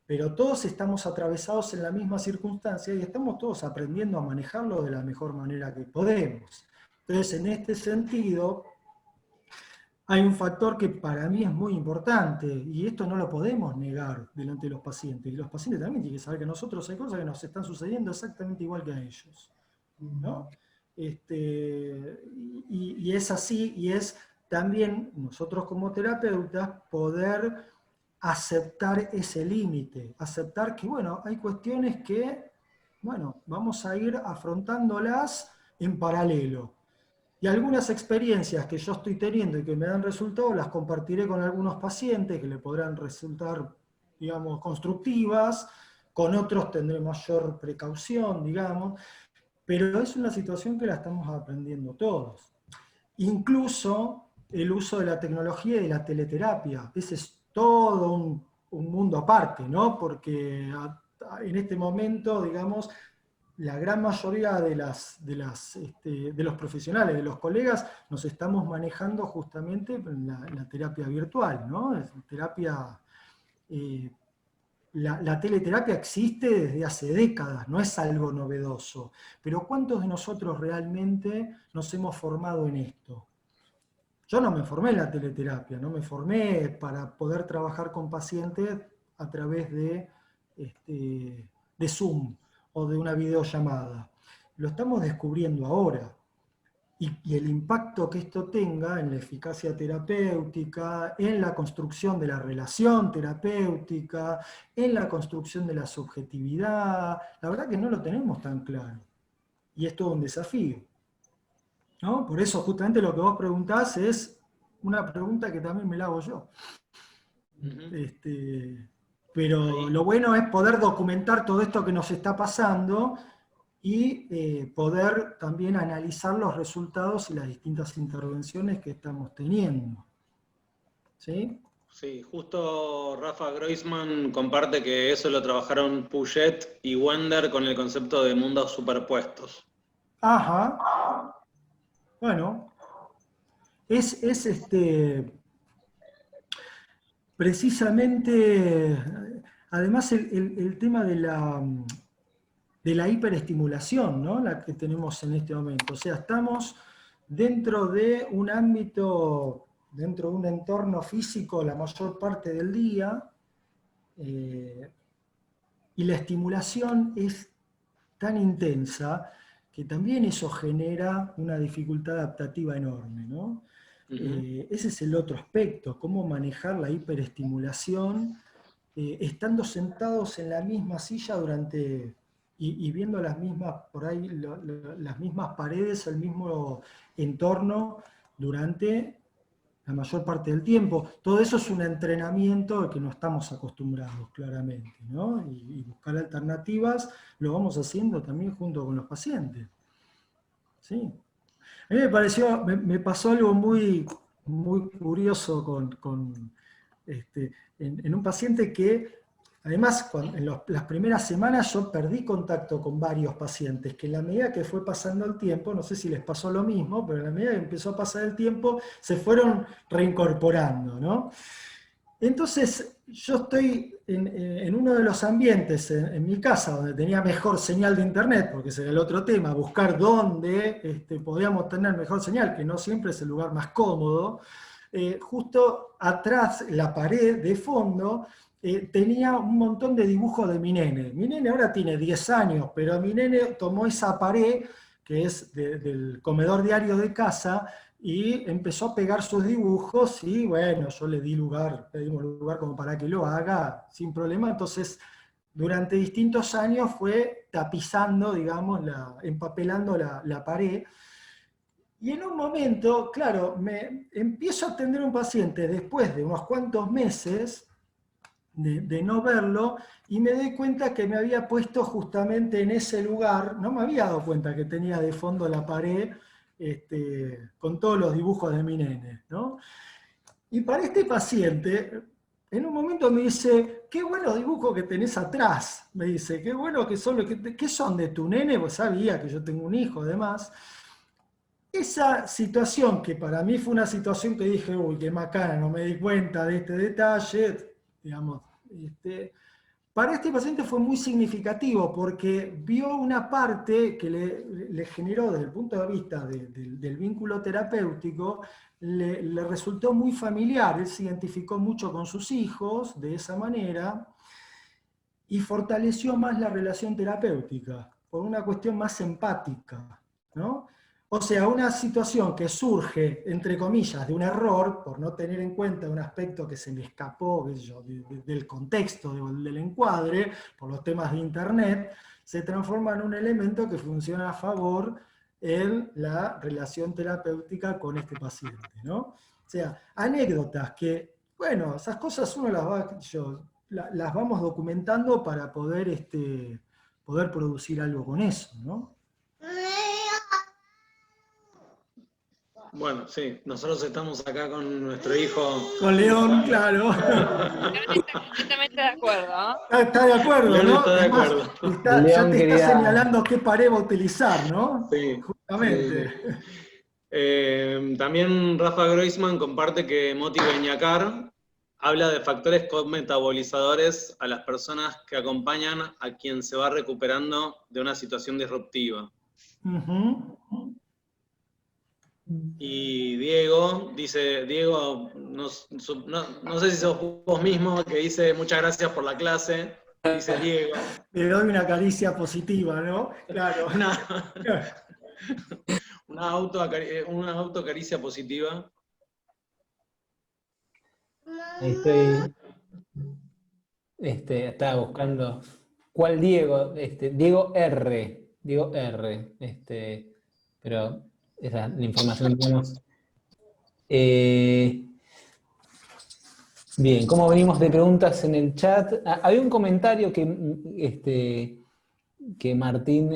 Pero todos estamos atravesados en la misma circunstancia y estamos todos aprendiendo a manejarlo de la mejor manera que podemos. Entonces, en este sentido, hay un factor que para mí es muy importante, y esto no lo podemos negar delante de los pacientes. Y los pacientes también tienen que saber que a nosotros hay cosas que nos están sucediendo exactamente igual que a ellos, ¿no? Y es así, y es también nosotros como terapeutas poder aceptar ese límite, aceptar que, bueno, hay cuestiones que, bueno, vamos a ir afrontándolas en paralelo. Y algunas experiencias que yo estoy teniendo y que me dan resultados, las compartiré con algunos pacientes que le podrán resultar, digamos, constructivas, con otros tendré mayor precaución, digamos, pero es una situación que la estamos aprendiendo todos. Incluso el uso de la tecnología y de la teleterapia, ese es todo un mundo aparte, ¿no? Porque en este momento, digamos, la gran mayoría de los profesionales, de los colegas, nos estamos manejando justamente en la terapia virtual, ¿no? La teleterapia existe desde hace décadas, no es algo novedoso. Pero ¿cuántos de nosotros realmente nos hemos formado en esto? Yo no me formé en la teleterapia, no me formé para poder trabajar con pacientes a través de Zoom o de una videollamada. Lo estamos descubriendo ahora. Y el impacto que esto tenga en la eficacia terapéutica, en la construcción de la relación terapéutica, en la construcción de la subjetividad, la verdad que no lo tenemos tan claro. Y es todo un desafío, ¿no? Por eso justamente lo que vos preguntás es una pregunta que también me la hago yo. Pero lo bueno es poder documentar todo esto que nos está pasando y poder también analizar los resultados y las distintas intervenciones que estamos teniendo. ¿Sí? Sí, justo Rafa Groisman comparte que eso lo trabajaron Puget y Wender con el concepto de mundos superpuestos. Ajá. Bueno, es precisamente, además el tema de la hiperestimulación, ¿no? La que tenemos en este momento. O sea, estamos dentro de un ámbito, dentro de un entorno físico la mayor parte del día, y la estimulación es tan intensa que también eso genera una dificultad adaptativa enorme, ¿no? Ese es el otro aspecto, cómo manejar la hiperestimulación estando sentados en la misma silla durante, y viendo las mismas, por ahí, las mismas paredes, el mismo entorno durante la mayor parte del tiempo. Todo eso es un entrenamiento al que no estamos acostumbrados, claramente, ¿no? Y buscar alternativas lo vamos haciendo también junto con los pacientes. ¿Sí? A mí me pasó algo muy, muy curioso en un paciente que, además, las primeras semanas yo perdí contacto con varios pacientes, que en la medida que fue pasando el tiempo, no sé si les pasó lo mismo, pero en la medida que empezó a pasar el tiempo, se fueron reincorporando, ¿no? Entonces, yo estoy en uno de los ambientes en mi casa donde tenía mejor señal de internet, porque ese era el otro tema, buscar dónde podíamos tener mejor señal, que no siempre es el lugar más cómodo. Justo atrás, la pared de fondo, tenía un montón de dibujos de mi nene. Mi nene ahora tiene 10 años, pero mi nene tomó esa pared, que es del comedor diario de casa, y empezó a pegar sus dibujos y bueno, yo le pedimos lugar como para que lo haga sin problema. Entonces, durante distintos años fue tapizando, digamos, empapelando la pared. Y en un momento, claro, me empiezo a atender a un paciente después de unos cuantos meses de no verlo, y me doy cuenta que me había puesto justamente en ese lugar, no me había dado cuenta que tenía de fondo la pared con todos los dibujos de mi nene, ¿no? Y para este paciente, en un momento me dice, qué buenos dibujos que tenés atrás, me dice, qué bueno que son, ¿qué son de tu nene? Pues sabía que yo tengo un hijo, además. Esa situación, que para mí fue una situación que dije, uy, qué macana, no me di cuenta de este detalle, digamos, para este paciente fue muy significativo porque vio una parte que le generó desde el punto de vista del vínculo terapéutico, le resultó muy familiar, él se identificó mucho con sus hijos de esa manera y fortaleció más la relación terapéutica por una cuestión más empática, ¿no? O sea, una situación que surge, entre comillas, de un error, por no tener en cuenta un aspecto que se me escapó, qué sé yo, del contexto, del encuadre, por los temas de Internet, se transforma en un elemento que funciona a favor en la relación terapéutica con este paciente, ¿no? O sea, anécdotas que, bueno, esas cosas uno las va, las vamos documentando para poder, poder producir algo con eso, ¿no? Bueno, sí, nosotros estamos acá con nuestro hijo. Con León, claro. León está completamente de acuerdo, ¿no? Está de acuerdo, León ¿no? está de Es más, acuerdo. ya León te está quería... señalando qué pared va a utilizar, ¿no? Sí, sí, Justamente. sí. También Rafa Groisman comparte que Moti Beñacar habla de factores conmetabolizadores a las personas que acompañan a quien se va recuperando de una situación disruptiva. Ujú. Y Diego dice, Diego, no sé si sos vos mismo, que dice muchas gracias por la clase, dice Diego. Le doy una caricia positiva, ¿no? Claro. Una, una autocaricia positiva. Ahí estoy, estaba buscando... ¿Cuál Diego? Diego R. Diego R. Pero esa es la información que tenemos. Eh, Bien, ¿cómo venimos de preguntas en el chat? Había un comentario que Martín,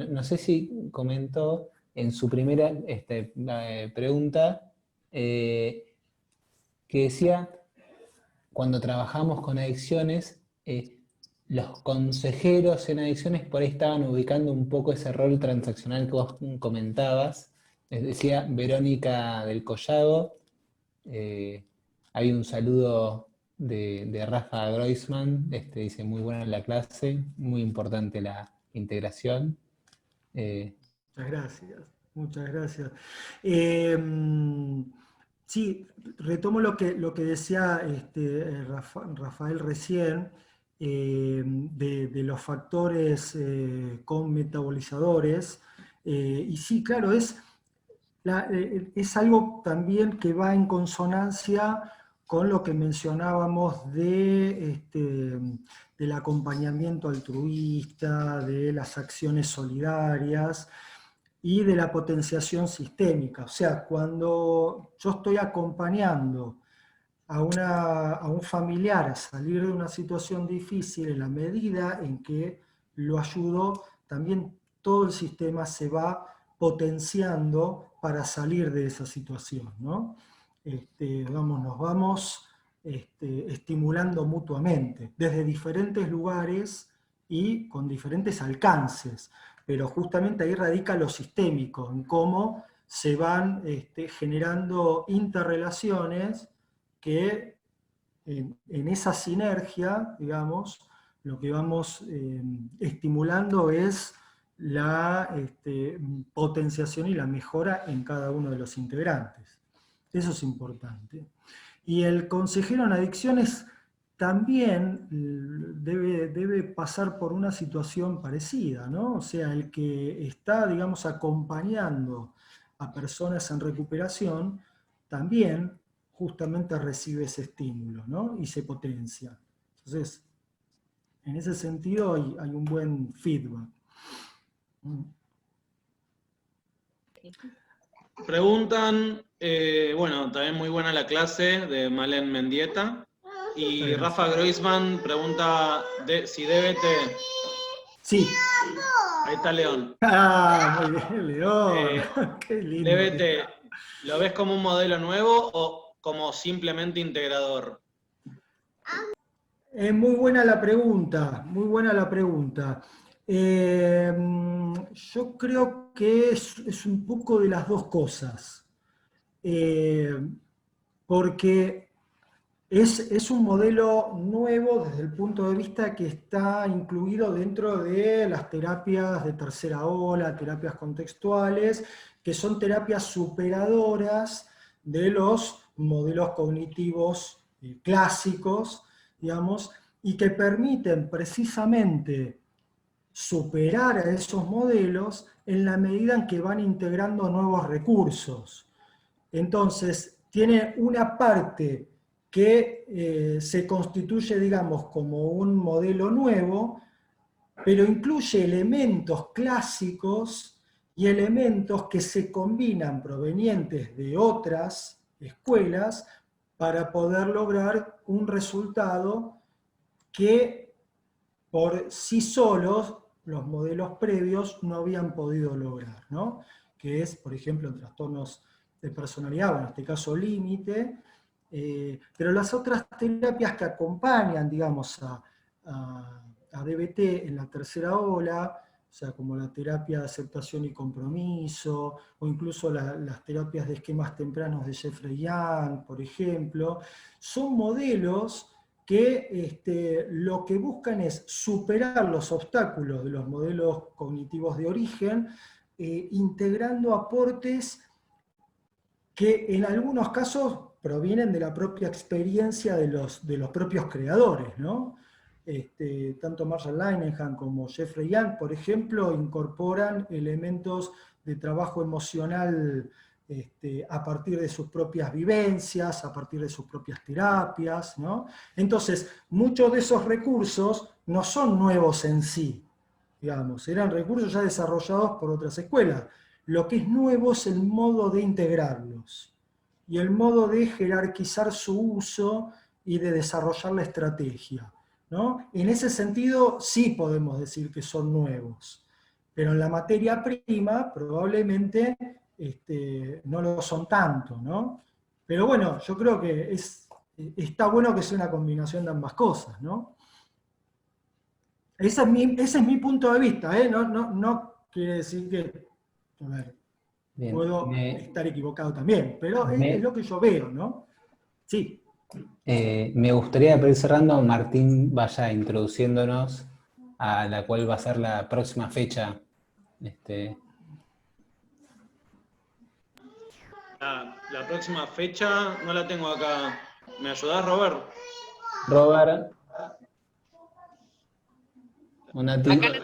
no sé si comentó en su primera pregunta, que decía, cuando trabajamos con adicciones, los consejeros en adicciones por ahí estaban ubicando un poco ese rol transaccional que vos comentabas. Decía Verónica del Collado. Hay un saludo de Rafa Groisman, dice muy buena la clase, muy importante la integración. Muchas gracias, muchas gracias. Sí, retomo lo que decía Rafael recién, de los factores conmetabolizadores. Y sí, claro, es algo también que va en consonancia con lo que mencionábamos del acompañamiento altruista, de las acciones solidarias y de la potenciación sistémica. O sea, cuando yo estoy acompañando a un familiar a salir de una situación difícil, en la medida en que lo ayudo, también todo el sistema se va potenciando para salir de esa situación, ¿no? Nos vamos estimulando mutuamente, desde diferentes lugares y con diferentes alcances, pero justamente ahí radica lo sistémico, en cómo se van generando interrelaciones que en esa sinergia, digamos, lo que vamos estimulando es la potenciación y la mejora en cada uno de los integrantes. Eso es importante. Y el consejero en adicciones también debe pasar por una situación parecida, ¿no? O sea, el que está, digamos, acompañando a personas en recuperación, también justamente recibe ese estímulo, ¿no? Y se potencia. Entonces, en ese sentido hay un buen feedback. Preguntan, bueno, también muy buena la clase de Malen Mendieta. Y Rafa Groisman pregunta si DBT. Sí. Ahí está León. Ah, muy bien, León. Qué lindo. DBT, ¿lo ves como un modelo nuevo o como simplemente integrador? Muy buena la pregunta, muy buena la pregunta. Yo creo que es un poco de las dos cosas. Porque es un modelo nuevo desde el punto de vista que está incluido dentro de las terapias de tercera ola, terapias contextuales, que son terapias superadoras de los modelos cognitivos clásicos, digamos, y que permiten precisamente superar a esos modelos en la medida en que van integrando nuevos recursos. Entonces, tiene una parte que se constituye, digamos, como un modelo nuevo, pero incluye elementos clásicos y elementos que se combinan provenientes de otras escuelas para poder lograr un resultado que por sí solos los modelos previos no habían podido lograr, ¿no? Que es, por ejemplo, en trastornos de personalidad, o en este caso límite, pero las otras terapias que acompañan, digamos, a DBT en la tercera ola, o sea, como la terapia de aceptación y compromiso, o incluso las terapias de esquemas tempranos de Jeffrey Young, por ejemplo, son modelos que lo que buscan es superar los obstáculos de los modelos cognitivos de origen, integrando aportes que en algunos casos provienen de la propia experiencia de los propios creadores, ¿no? Tanto Marshall Linehan como Jeffrey Young, por ejemplo, incorporan elementos de trabajo emocional a partir de sus propias vivencias, a partir de sus propias terapias, ¿no? Entonces, muchos de esos recursos no son nuevos en sí, digamos, eran recursos ya desarrollados por otras escuelas. Lo que es nuevo es el modo de integrarlos y el modo de jerarquizar su uso y de desarrollar la estrategia, ¿no? En ese sentido sí podemos decir que son nuevos, pero en la materia prima probablemente no lo son tanto, ¿no? Pero bueno, yo creo que está bueno que sea una combinación de ambas cosas, ¿no? Ese es mi punto de vista, ¿eh? No quiere decir que, a ver, Bien, puedo estar equivocado también, pero es lo que yo veo, ¿no? Sí. Me gustaría, para ir cerrando, Martín vaya introduciéndonos a la cual va a ser la próxima fecha. La próxima fecha no la tengo acá. ¿Me ayudás, Robert? Robert. Monati. Acá la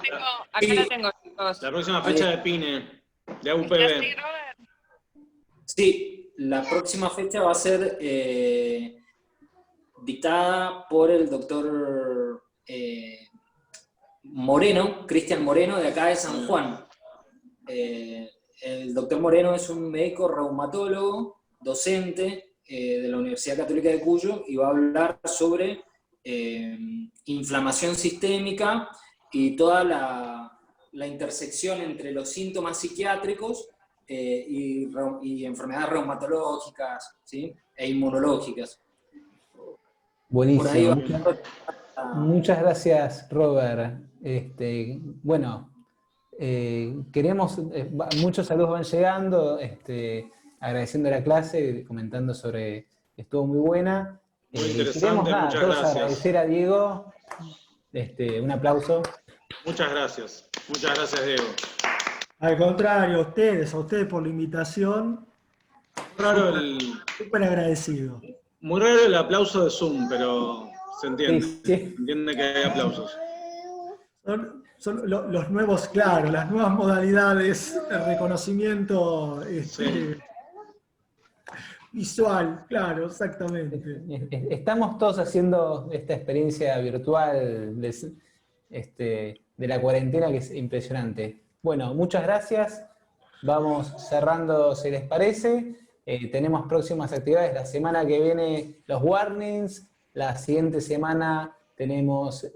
tengo, chicos. La próxima fecha de PINE, de AUPB. ¿Estás ahí, Robert? Sí, la próxima fecha va a ser dictada por el doctor Moreno, Cristian Moreno, de acá de San Juan. El doctor Moreno es un médico reumatólogo, docente de la Universidad Católica de Cuyo, y va a hablar sobre inflamación sistémica y toda la intersección entre los síntomas psiquiátricos y enfermedades reumatológicas, ¿sí? E inmunológicas. Buenísimo. Muchas gracias, Robert. Bueno, queremos, muchos saludos van llegando, agradeciendo la clase, comentando sobre, estuvo muy buena. Muy interesante, queremos muchas todos gracias. agradecer a Diego, un aplauso. Muchas gracias, Diego. Al contrario, a ustedes por la invitación. Súper agradecido. Muy raro el aplauso de Zoom, pero se entiende. Sí. Se entiende que hay aplausos. Son los nuevos, claro, las nuevas modalidades de reconocimiento visual, claro, exactamente. Estamos todos haciendo esta experiencia virtual de la cuarentena, que es impresionante. Bueno, muchas gracias. vamos cerrando, si les parece. Tenemos próximas actividades. La semana que viene los warnings, la siguiente semana tenemos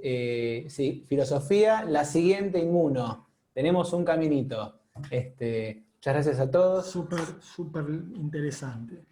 filosofía, la siguiente inmuno. Tenemos un caminito. Muchas gracias a todos. Súper interesante.